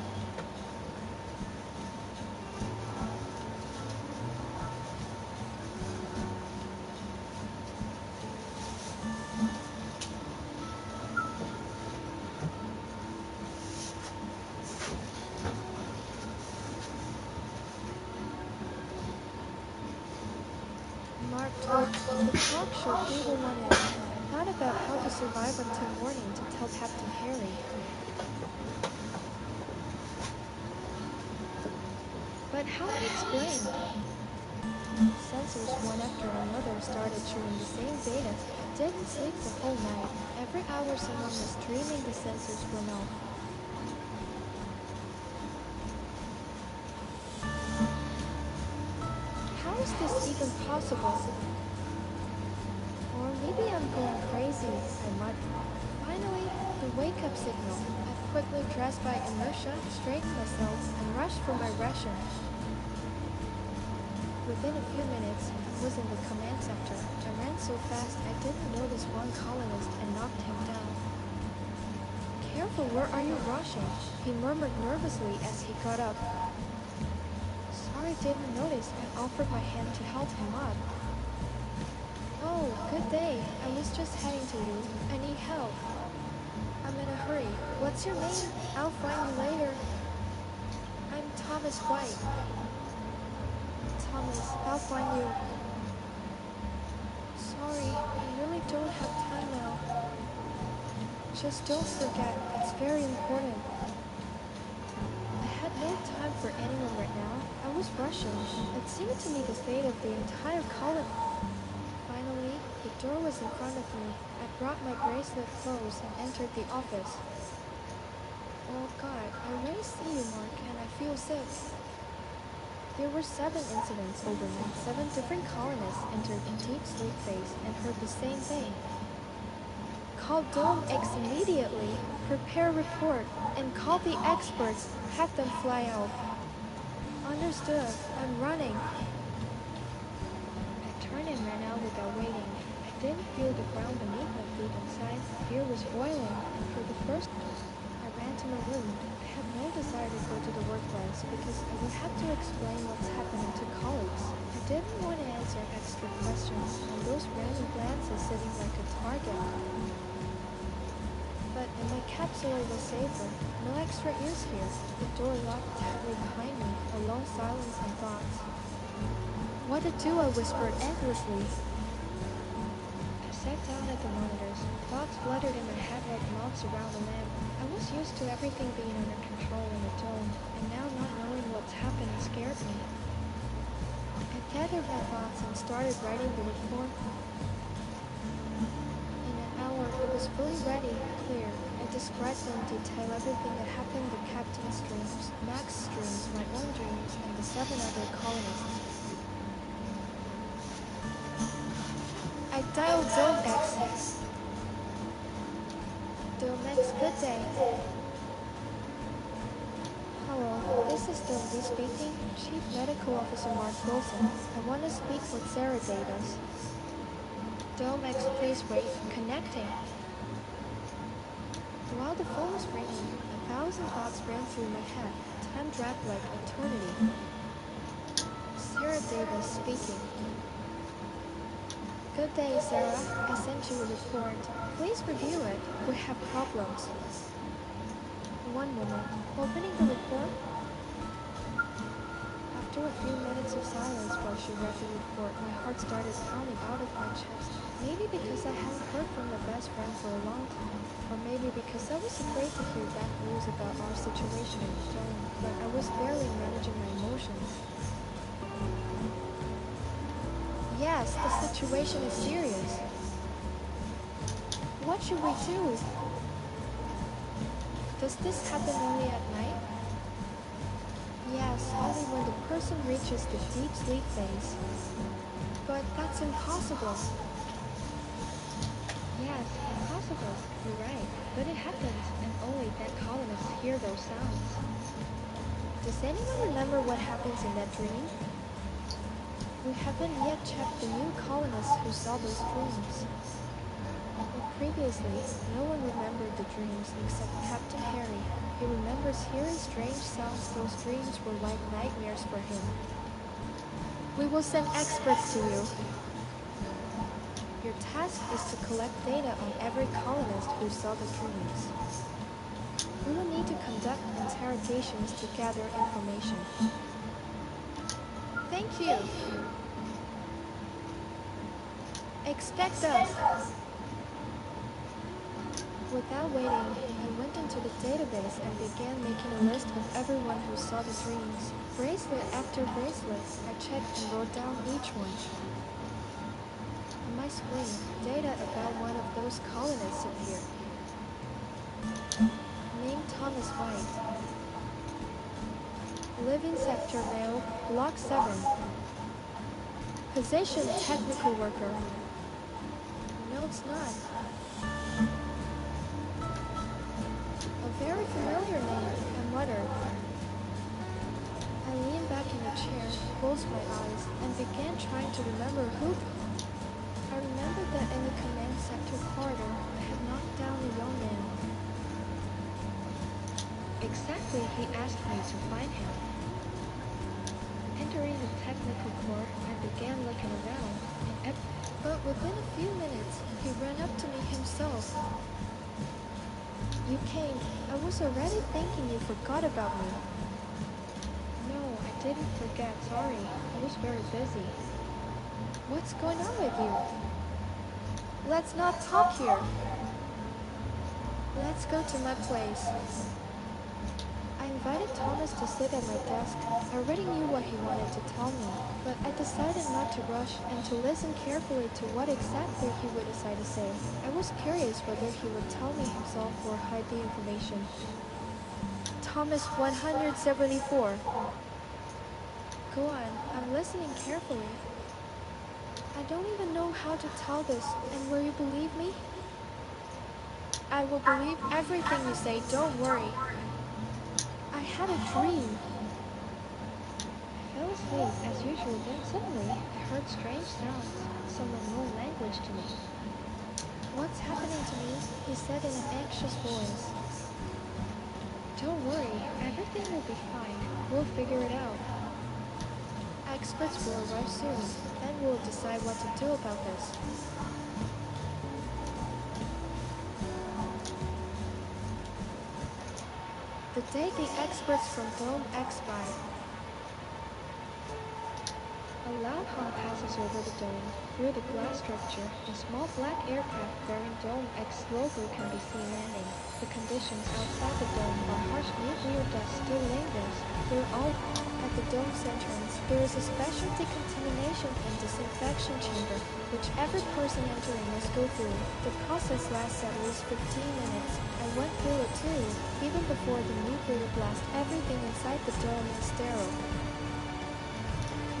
Mark told the talk show people wanted. I thought about how to survive until morning to tell Captain Harry. But how to explain? Sensors one after another started showing the same data. I didn't sleep the whole night. Every hour someone was dreaming, the sensors went off. How is this even possible? Or maybe I'm going crazy, I muttered. Finally, the wake-up signal. I quickly dressed by inertia, straightened myself, and rushed for my ration. Within a few minutes, I was in the command center. I ran so fast I didn't notice one colonist and knocked him down. Careful, where are you rushing? He murmured nervously as he got up. Sorry, didn't notice. I offered my hand to help him up. Oh, good day. I was just heading to you. I need help. I'm in a hurry. What's your name? I'll find you later. I'm Thomas White. Thomas, I'll find you. Sorry, I really don't have time now. Just don't forget, it's very important. I had no time for anyone right now. I was rushing. It seemed to me the fate of the entire colony. Finally, the door was in front of me. I brought my bracelet close and entered the office. Oh God, I already see you, Mark, and I feel sick. There were 7 incidents overnight. 7 different colonists entered a deep sleep phase and heard the same thing. Call Dome X immediately. Prepare report and call the experts. Have them fly out. Understood. I'm running. I turned and ran out without waiting. I didn't feel the ground beneath my feet inside. Fear was boiling, and for the first I ran to my room. I had no desire to go to the workplace because I would have to explain what's happening to colleagues. I didn't want to answer extra questions and those random glances sitting like a target. But in my capsule I was safer. No extra ears here. The door locked tightly behind me. A long silence and thoughts. What to do? I whispered endlessly. I sat down at the monitors. Thoughts fluttered in my head like moths around a lamp. I was used to everything being under control in the dome, and now not knowing what's happened scared me. I gathered my thoughts and started writing the report. In an hour, it was fully ready, clear. I described in detail everything that happened: the captain's dreams, Max's dreams, my own dreams, and the 7 other colonists. I dialed Dome X. Dome X, good day. Hello, this is Dome D speaking. Chief Medical Officer Mark Wilson. I want to speak with Sarah Davis. Dome X, please wait. Connecting. While the phone was ringing, 1,000 thoughts ran through my head. Time dragged like eternity. Sarah Davis speaking. Good day, Sarah. I sent you a report. Please review it. We have problems. One moment. Opening the report. After a few minutes of silence while she read the report, my heart started pounding out of my chest. Maybe because I hadn't heard from my best friend for a long time, or maybe because I was afraid to hear bad news about our situation in the dome, but I was barely managing my emotions. Yes, the situation is serious. What should we do? Does this happen only at night? Yes, only when the person reaches the deep sleep phase. But that's impossible. Yes, impossible. You're right. But it happens, and only then colonists hear those sounds. Does anyone remember what happens in that dream? We haven't yet checked the new colonists who saw those dreams. But previously, no one remembered the dreams except Captain Harry. He remembers hearing strange sounds. Those dreams were like nightmares for him. We will send experts to you. Your task is to collect data on every colonist who saw the dreams. We will need to conduct interrogations to gather information. Thank you. Expect us. Without waiting, I went into the database and began making a list of everyone who saw the dreams. Bracelet after bracelet, I checked and wrote down each one. On my screen, data about one of those colonists appeared. Name Thomas White. Living sector male, block 7. Position technical worker. No, it's not. A very familiar name, I muttered. I leaned back in the chair, closed my eyes, and began trying to remember who. I remembered that in the command sector corridor, I had knocked down a young man. Exactly, he asked me to find him. Entering the technical core, I began looking around, but within a few minutes, he ran up to me himself. You came. I was already thinking you forgot about me. No, I didn't forget, sorry. I was very busy. What's going on with you? Let's not talk here. Let's go to my place. I invited Thomas to sit at my desk. I already knew what he wanted to tell me, but I decided not to rush and to listen carefully to what exactly he would decide to say. I was curious whether he would tell me himself or hide the information. Thomas 174. Go on, I'm listening carefully. I don't even know how to tell this, and will you believe me? I will believe everything you say, don't worry. I had a dream. I fell asleep as usual, then suddenly I heard strange sounds, some unknown language to me. What's happening to me? He said in an anxious voice. Don't worry, everything will be fine. We'll figure it out. Experts will arrive soon, then we'll decide what to do about this. The day the experts from Dome X arrive. A loud hum passes over the dome. Through the glass structure, a small black aircraft bearing Dome X logo can be seen landing. The conditions outside the dome are harsh nuclear dust still lingers. They're all at the dome's entrance. There is a special decontamination and disinfection chamber, which every person entering must go through. The process lasts at least 15 minutes. I went through it too. Even before the nuclear blast, everything inside the dome is sterile.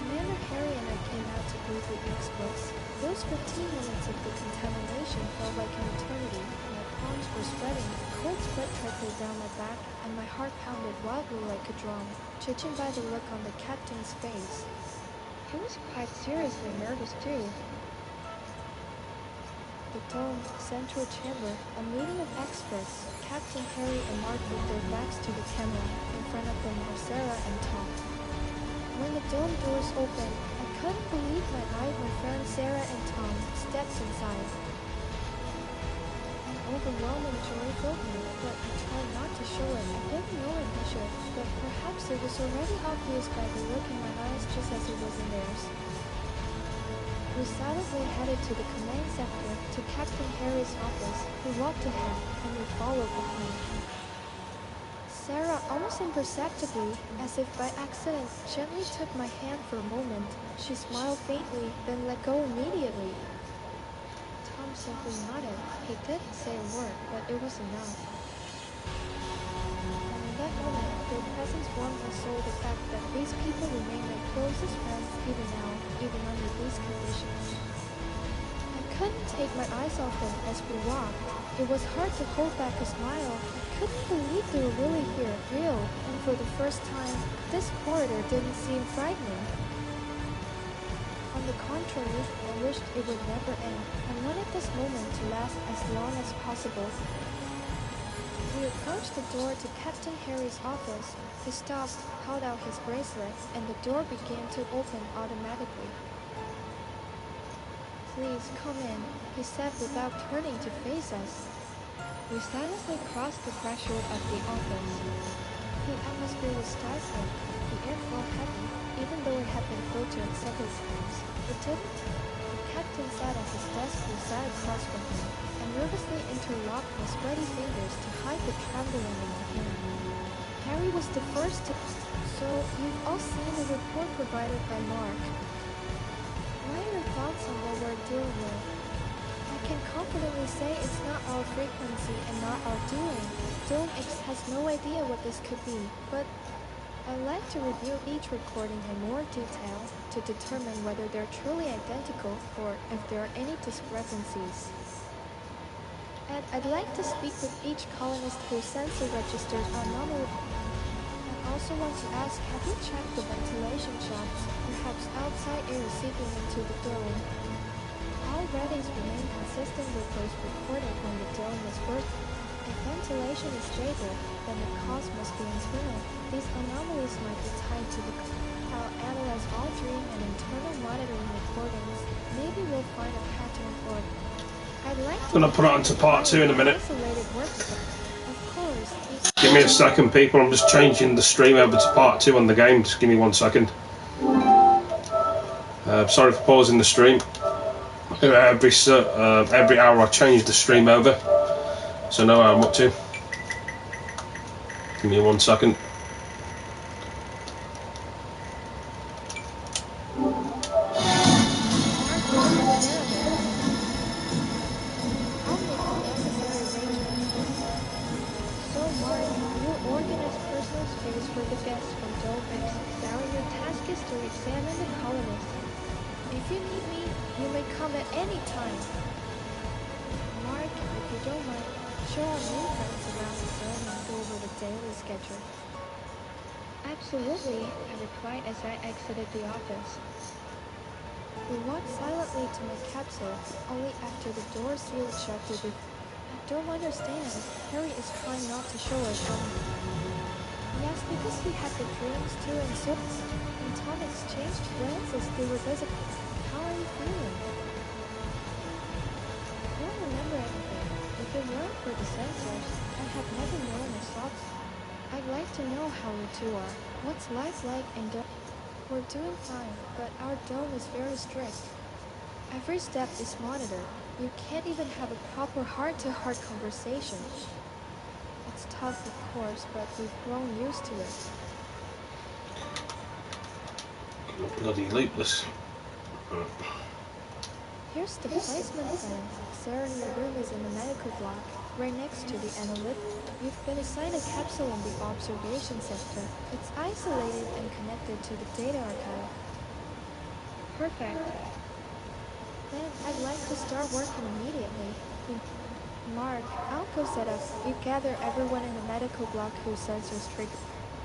Commander Harry and I came out to greet the experts. Those 15 minutes of the contamination felt like an eternity. My palms were sweating, cold sweat trickled down my back, and my heart pounded wildly like a drum, judging by the look on the captain's face. He was quite seriously nervous too. The domed central chamber, a meeting of experts. Captain Harry and Mark with their backs to the camera. In front of them are Sarah and Tom. When the dome doors opened, I couldn't believe my eyes. My friends Sarah and Tom stepped inside. An overwhelming joy filled me, but I tried not to show it. I didn't know it I should, but perhaps it was already obvious by the look in my eyes just as it was in theirs. We silently headed to the command sector, to Captain Harry's office. He walked ahead, and we followed behind. Sarah, almost imperceptibly, as if by accident, gently took my hand for a moment. She smiled faintly, then let go immediately. Tom simply nodded. He didn't say a word, but it was enough. And in that moment, their presence warmed my soul. The fact that these people remain my closest friends even now, even under these conditions. I couldn't take my eyes off them as we walked. It was hard to hold back a smile. I couldn't believe they were really here, real, and for the first time, this corridor didn't seem frightening. On the contrary, I wished it would never end. I wanted this moment to last as long as possible. We approached the door to Captain Harry's office. He stopped, held out his bracelet, and the door began to open automatically. Please, come in, he said without turning to face us. We silently crossed the threshold of the office. The atmosphere was stifling. The air felt heavy, even though it had been filtered several times. It didn't. The captain sat at his desk. We sat across from him, and nervously interlocked my sweaty fingers to hide the trembling in my hand. Harry was the first to... So, you've all seen the report provided by Mark. What are your thoughts on what we're dealing with? I can confidently say it's not our frequency and not our doing. Dome X has no idea what this could be, but I'd like to review each recording in more detail to determine whether they're truly identical or if there are any discrepancies. And I'd like to speak with each colonist who sensor registered anomaly. I also want to ask, have you checked the ventilation shafts? Perhaps outside air seeping into the dome. All readings remain consistent with those recorded when the dome was working. If ventilation is stable, then the cause must be internal. These anomalies might be tied to the... I'll analyze all dream and internal monitoring recordings. Maybe we'll find a pattern or... I'd like to... I'm going to put it onto part 2 in a minute. Isolated workspace. Of course, Give me a second, people. I'm just changing the stream over to part 2 on the game. Just give me 1 second. Sorry for pausing the stream. Every hour I change the stream over. So now I'm up to. Give me 1 second. I'll make the necessary arrangements. So, Mark, you organize personal space for the guests from Dolphix. Sarah, your task is to examine the colonists. If you need me, you may come at any time. Mark, if you don't mind, show our new friends around the zone and go over the daily schedule. Absolutely, I replied as I exited the office. We walked silently to my capsule, only after the door sealed shut to be. I don't understand. Harry is trying not to show us something. Yes, because he had the dreams too, and so. And Tom exchanged glances. They were visible. How are you feeling? I don't remember anything. If it weren't for the sensors, I had never known I saw. I'd like to know how you two are. What's life like in Dome? We're doing fine, but our dome is very strict. Every step is monitored. You can't even have a proper heart-to-heart conversation. It's tough, of course, but we've grown used to it. Bloody loopless. Here's the placement plan. Sarah, your room is in the medical block, right next to the analytic. You've been assigned a capsule in the observation sector. It's isolated and connected to the data archive. Perfect. Then I'd like to start working immediately. Mark, I'll go set up. You gather everyone in the medical block whose sensors trigger.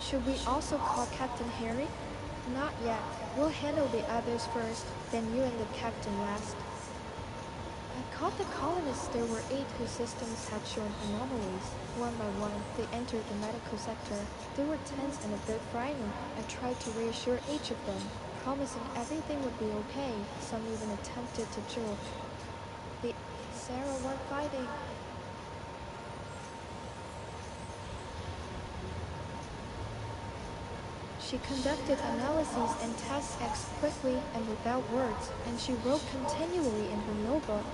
Should we also call Captain Harry? Not yet. We'll handle the others first, then you and the captain last. I caught the colonists. There were 8 whose systems had shown anomalies. One by one, they entered the medical sector. They were tense and a bit frightened. I tried to reassure each of them, promising everything would be okay. Some even attempted to joke. The Sarah weren't fighting. She conducted analyses and tasks quickly and without words, and she wrote continually in her notebook.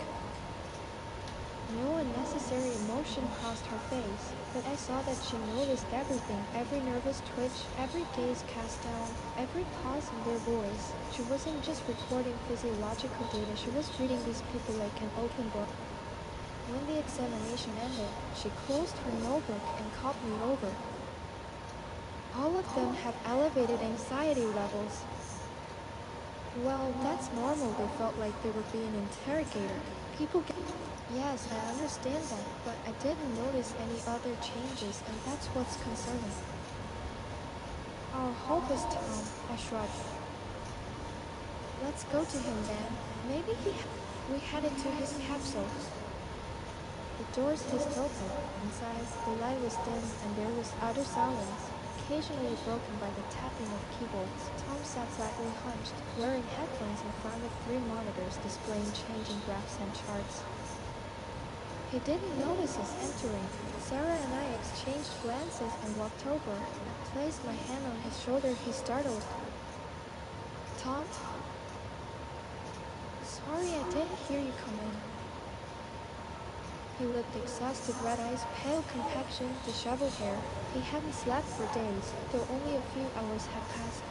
No unnecessary emotion crossed her face, but I saw that she noticed everything, every nervous twitch, every gaze cast down, every pause in their voice. She wasn't just recording physiological data, she was reading these people like an open book. When the examination ended, she closed her notebook and called me over. All of them have elevated anxiety levels. Well, that's normal. They felt like they were being interrogated. People get. Yes, I understand that, but I didn't notice any other changes, and that's what's concerning. Our hope is Tom, I shrugged. Let's go to him then. Maybe we headed to his capsule. The doors hissed open. Inside, the light was dim, and there was utter silence, occasionally broken by the tapping of keyboards. Tom sat slightly hunched, wearing headphones in front of 3 monitors displaying changing graphs and charts. He didn't notice us entering. Sarah and I exchanged glances and walked over. I placed my hand on his shoulder. He startled. Tom? Sorry, I didn't hear you come in. He looked exhausted, red eyes, pale complexion, disheveled hair. He hadn't slept for days, though only a few hours had passed.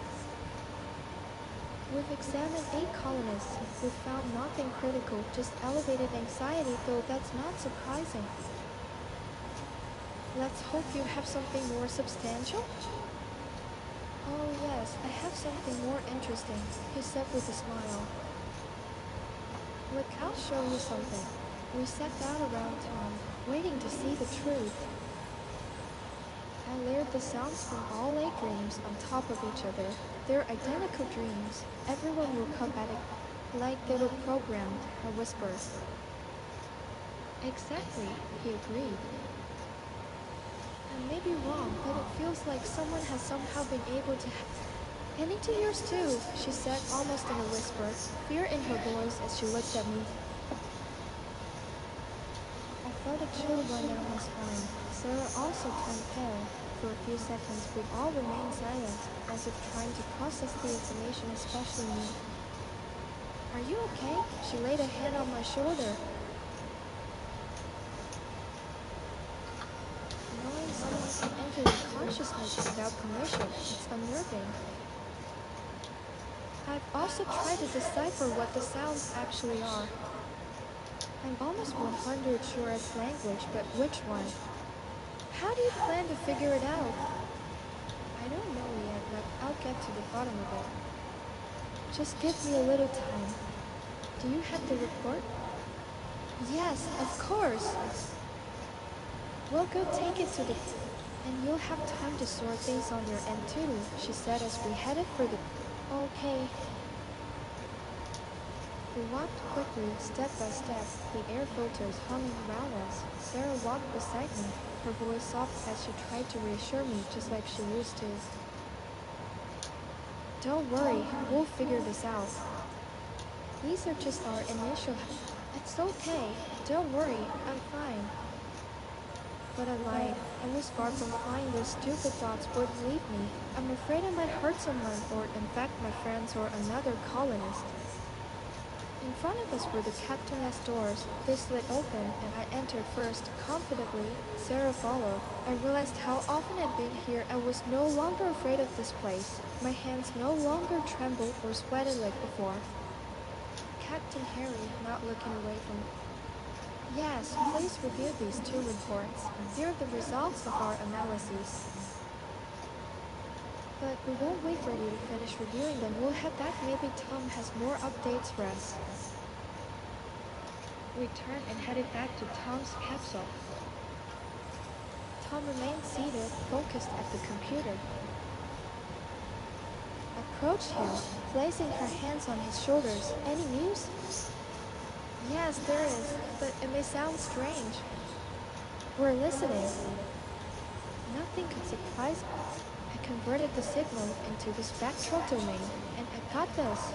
We've examined 8 colonists. We've found nothing critical, just elevated anxiety, though that's not surprising. Let's hope you have something more substantial? Oh yes, I have something more interesting, he said with a smile. Look, I'll show you something. We sat down around Tom, waiting to see the truth. I layered the sounds from all 8 dreams on top of each other. They're identical dreams. Everyone will come at it like they were programmed, I whispered. Exactly, he agreed. I may be wrong, but it feels like someone has somehow been able to. And into yours too, she said almost in a whisper, fear in her voice as she looked at me. I felt a chill run down my spine. Sarah also turned pale. For a few seconds, we all remained silent, as if trying to process the information, especially me. Are you okay? She laid a hand on my shoulder. and enter your consciousness without permission. It's unnerving. I've also tried to decipher what the sounds actually are. I'm almost 100 sure it's language, but which one? How do you plan to figure it out? I don't know yet, but I'll get to the bottom of it. Just give me a little time. Do you have the report? Yes, of course. We'll go take it to the... And you'll have time to sort things on your end too, she said as we headed for the... Okay. We walked quickly, step by step, the air filters humming around us. Sarah walked beside me, her voice soft as she tried to reassure me just like she used to. Don't worry, we'll figure this out. These are just our initial... It's okay, don't worry, I'm fine. But I lied. I was far from flying. Those stupid thoughts wouldn't leave me. I'm afraid I might hurt someone or infect my friends or another colonist. In front of us were the captain's doors. They slid open and I entered first, confidently. Sarah followed. I realized how often I'd been here. I was no longer afraid of this place. My hands no longer trembled or sweated like before. Captain Harry, not looking away from me. Yes, please review these two reports. They're the results of our analyses. But we won't wait for you to finish reviewing them. We'll have that. Maybe Tom has more updates for us. We turned and headed back to Tom's capsule. Tom remained seated, focused at the computer. Approached him, placing her hands on his shoulders. Any news? Yes, there is, but it may sound strange. We're listening. Nothing could surprise me. I converted the signal into the spectral domain, and I got this.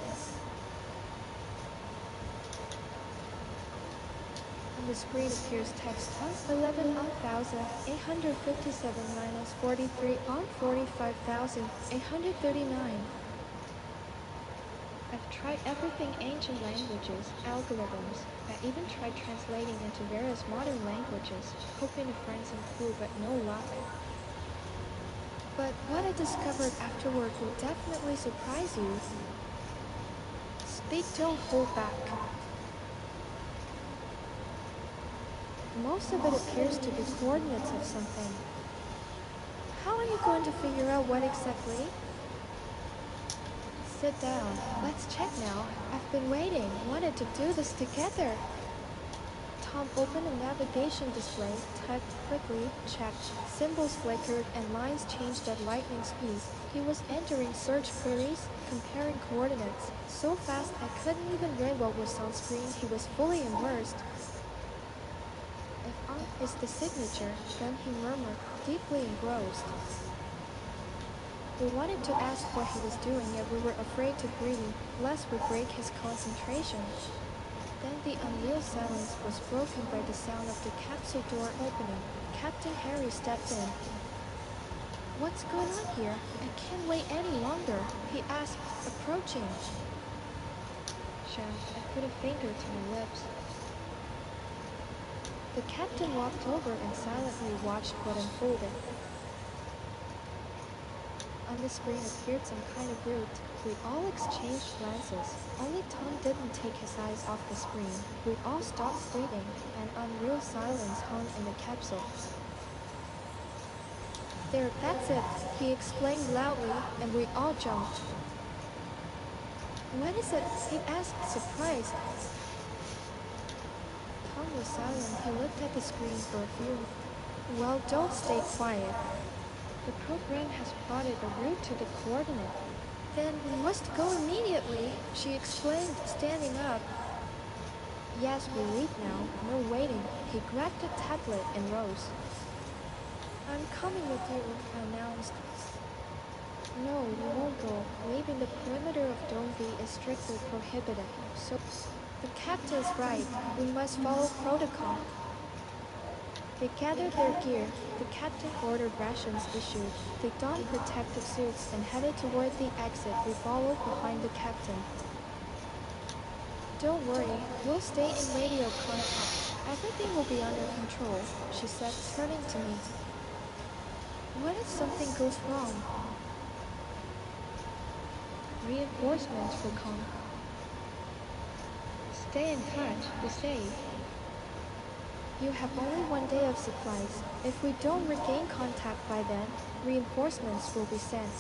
On the screen appears text 11 on 1,857 minus 43 on 45,839. I've tried everything ancient languages, algorithms. I even tried translating into various modern languages, hoping to find some clue, but no luck. But what I discovered afterward will definitely surprise you. Speak, don't hold back. Most of it appears to be coordinates of something. How are you going to figure out what exactly? Sit down. Let's check now. I've been waiting. Wanted to do this together. Tom opened a navigation display, typed quickly, checked. Symbols flickered and lines changed at lightning speed. He was entering search queries, comparing coordinates. So fast I couldn't even read what was on screen. He was fully immersed. If on is the signature, then he murmured, deeply engrossed. We wanted to ask what he was doing, yet we were afraid to breathe, lest we break his concentration. Then the unreal silence was broken by the sound of the capsule door opening. Captain Harry stepped in. What's going on here? I can't wait any longer, he asked, approaching. Shaft, I put a finger to my lips. The captain walked over and silently watched what unfolded. On the screen appeared some kind of route. We all exchanged glances. Only Tom didn't take his eyes off the screen. We all stopped breathing, and unreal silence hung in the capsule. There, that's it, he exclaimed loudly, and we all jumped. What is it? He asked, surprised. Tom was silent. He looked at the screen for a few. Well, don't stay quiet. The program has plotted a route to the coordinate. Then we must go immediately, she exclaimed, standing up. Yes, we leave now. No waiting. He grabbed a tablet and rose. I'm coming with you, I announced. No, you won't go. Leaving the perimeter of Dome V is strictly prohibited. So, the captain's right. We must follow protocol. They gathered their gear. The captain ordered rations issued. They donned protective suits and headed toward the exit. We followed behind the captain. Don't worry, we'll stay in radio contact. Everything will be under control, she said, turning to me. What if something goes wrong? Reinforcements will come. Stay in touch, be safe. You have only 1 day of supplies. If we don't regain contact by then, reinforcements will be sent.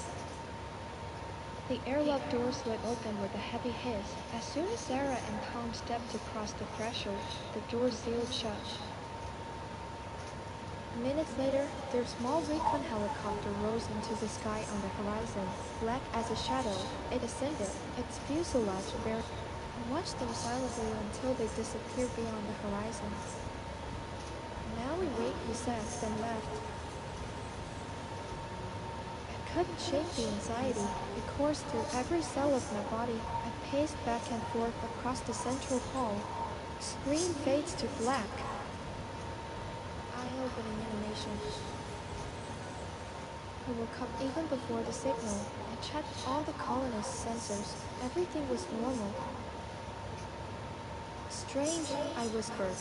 The airlock door slid open with a heavy hiss. As soon as Sarah and Tom stepped across the threshold, the door sealed shut. Minutes later, their small recon helicopter rose into the sky on the horizon. Black as a shadow, it ascended, its fuselage bare. I watched them silently until they disappeared beyond the horizon. Now we wait, he said, then left. I couldn't shake the anxiety. It coursed through every cell of my body. I paced back and forth across the central hall. Screen fades to black. Eye-opening animation. I woke up even before the signal. I checked all the colonists' sensors. Everything was normal. Strange, I whispered.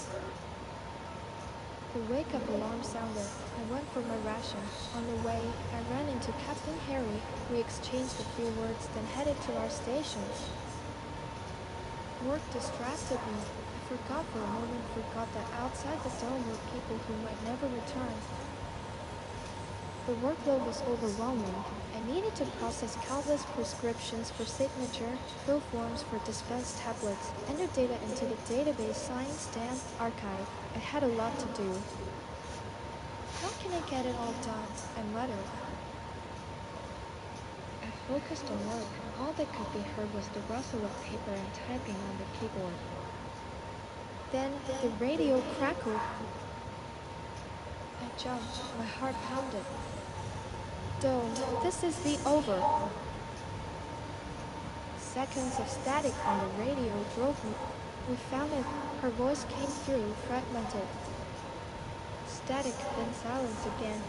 The wake-up alarm sounded. I went for my ration. On the way, I ran into Captain Harry. We exchanged a few words, then headed to our stations. Work distracted me. I forgot for a moment, that outside the dome were people who might never return. The workload was overwhelming. I needed to process countless prescriptions for signature, fill forms for dispensed tablets, enter data into the database Science Dan archive. I had a lot to do. How can I get it all done? I muttered. I focused on work. All that could be heard was the rustle of paper and typing on the keyboard. Then the radio crackled. I jumped. My heart pounded. Don't. This is the over. Seconds of static on the radio drove me. We found it. Her voice came through, fragmented. Static, then silence again.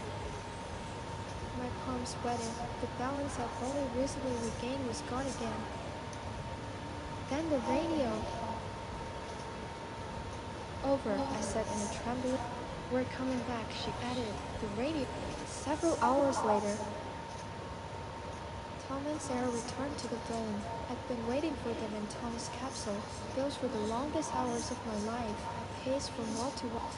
My palms sweated. The balance I'd only recently regained was gone again. Then the radio. Over, I said in a trembling. We're coming back, she added. The radio. Several hours later, Tom and Sarah returned to the dome. I'd been waiting for them in Tom's capsule. Those were the longest hours of my life. I paced from wall to wall.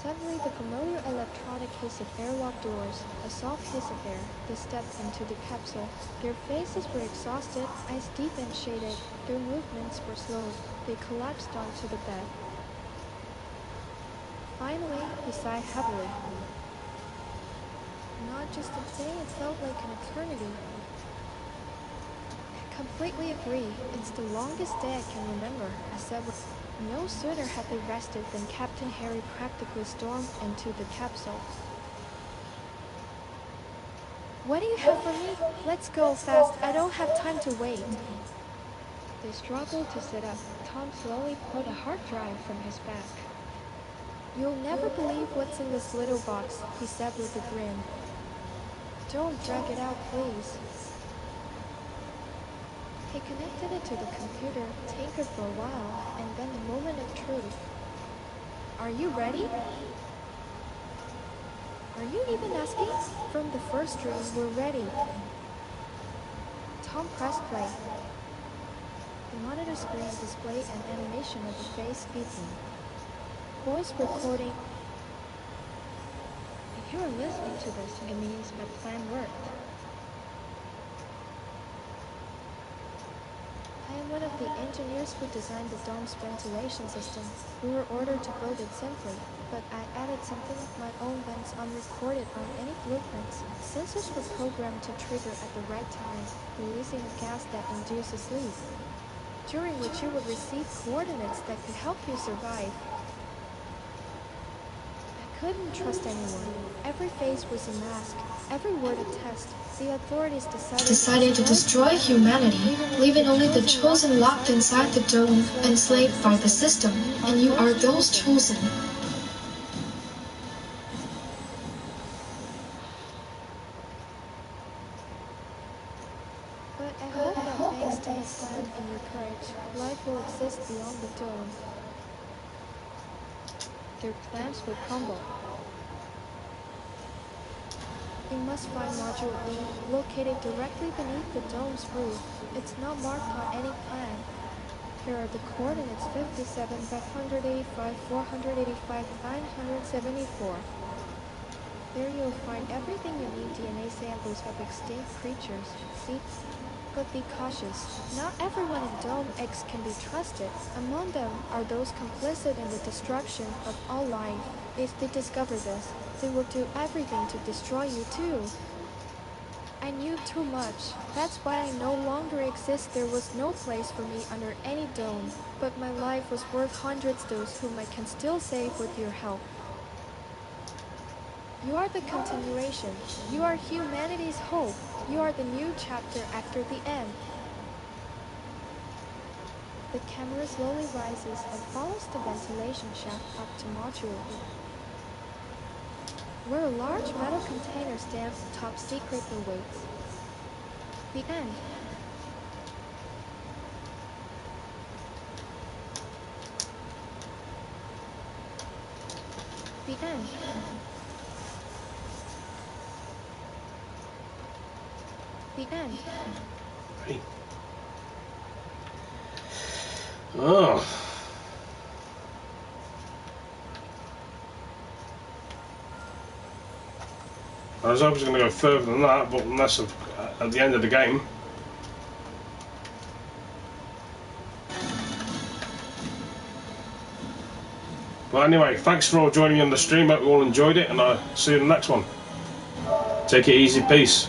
Suddenly, the familiar electronic hiss of airlock doors, a soft hiss of air. They stepped into the capsule. Their faces were exhausted, eyes deep and shaded. Their movements were slow. They collapsed onto the bed. Finally, he sighed heavily. Not just a day, it felt like an eternity. I completely agree. It's the longest day I can remember, I said. No sooner had they rested than Captain Harry practically stormed into the capsule. What do you have for me? Let's go fast. I don't have time to wait. They struggled to sit up. Tom slowly pulled a hard drive from his back. You'll never believe what's in this little box, he said with a grin. Don't drag it out, please. He connected it to the computer, tinkered for a while, and then the moment of truth. Are you ready? Are you even asking? From the first dream, we're ready. Tom pressed play. The monitor screen displayed an animation of the face speaking. Voice recording. If you are listening to this, it means my plan worked. I am one of the engineers who designed the dome's ventilation system. We were ordered to build it simply, but I added something of my own vents unrecorded on any blueprints. Sensors were programmed to trigger at the right time, releasing a gas that induces sleep, during which you would receive coordinates that could help you survive. I couldn't trust anyone. Every face was a mask, every word a test. The authorities decided Decided to destroy humanity, leaving only the chosen locked inside the dome, enslaved by the system, and you are those chosen. But I hope that thanks to your plan and your courage, life will exist beyond the dome. Their plans will crumble. You must find Module E, located directly beneath the dome's roof. It's not marked on any plan. Here are the coordinates 57, 585, 485, 974. There you'll find everything you need: DNA samples of extinct creatures. See? But be cautious. Not everyone in Dome X can be trusted. Among them are those complicit in the destruction of all life. If they discover this, they will do everything to destroy you too. I knew too much. That's why I no longer exist. There was no place for me under any dome. But my life was worth hundreds, those whom I can still save with your help. You are the continuation. You are humanity's hope. You are the new chapter after the end. The camera slowly rises and follows the ventilation shaft up to Module E, where a large metal container stands top secret and waits. The end. The end. The end. Hey. Oh. I was hoping it was going to go further than that, but unless at the end of the game. But anyway, thanks for all joining me on the stream. Hope you all enjoyed it, and I'll see you in the next one. Take it easy, peace.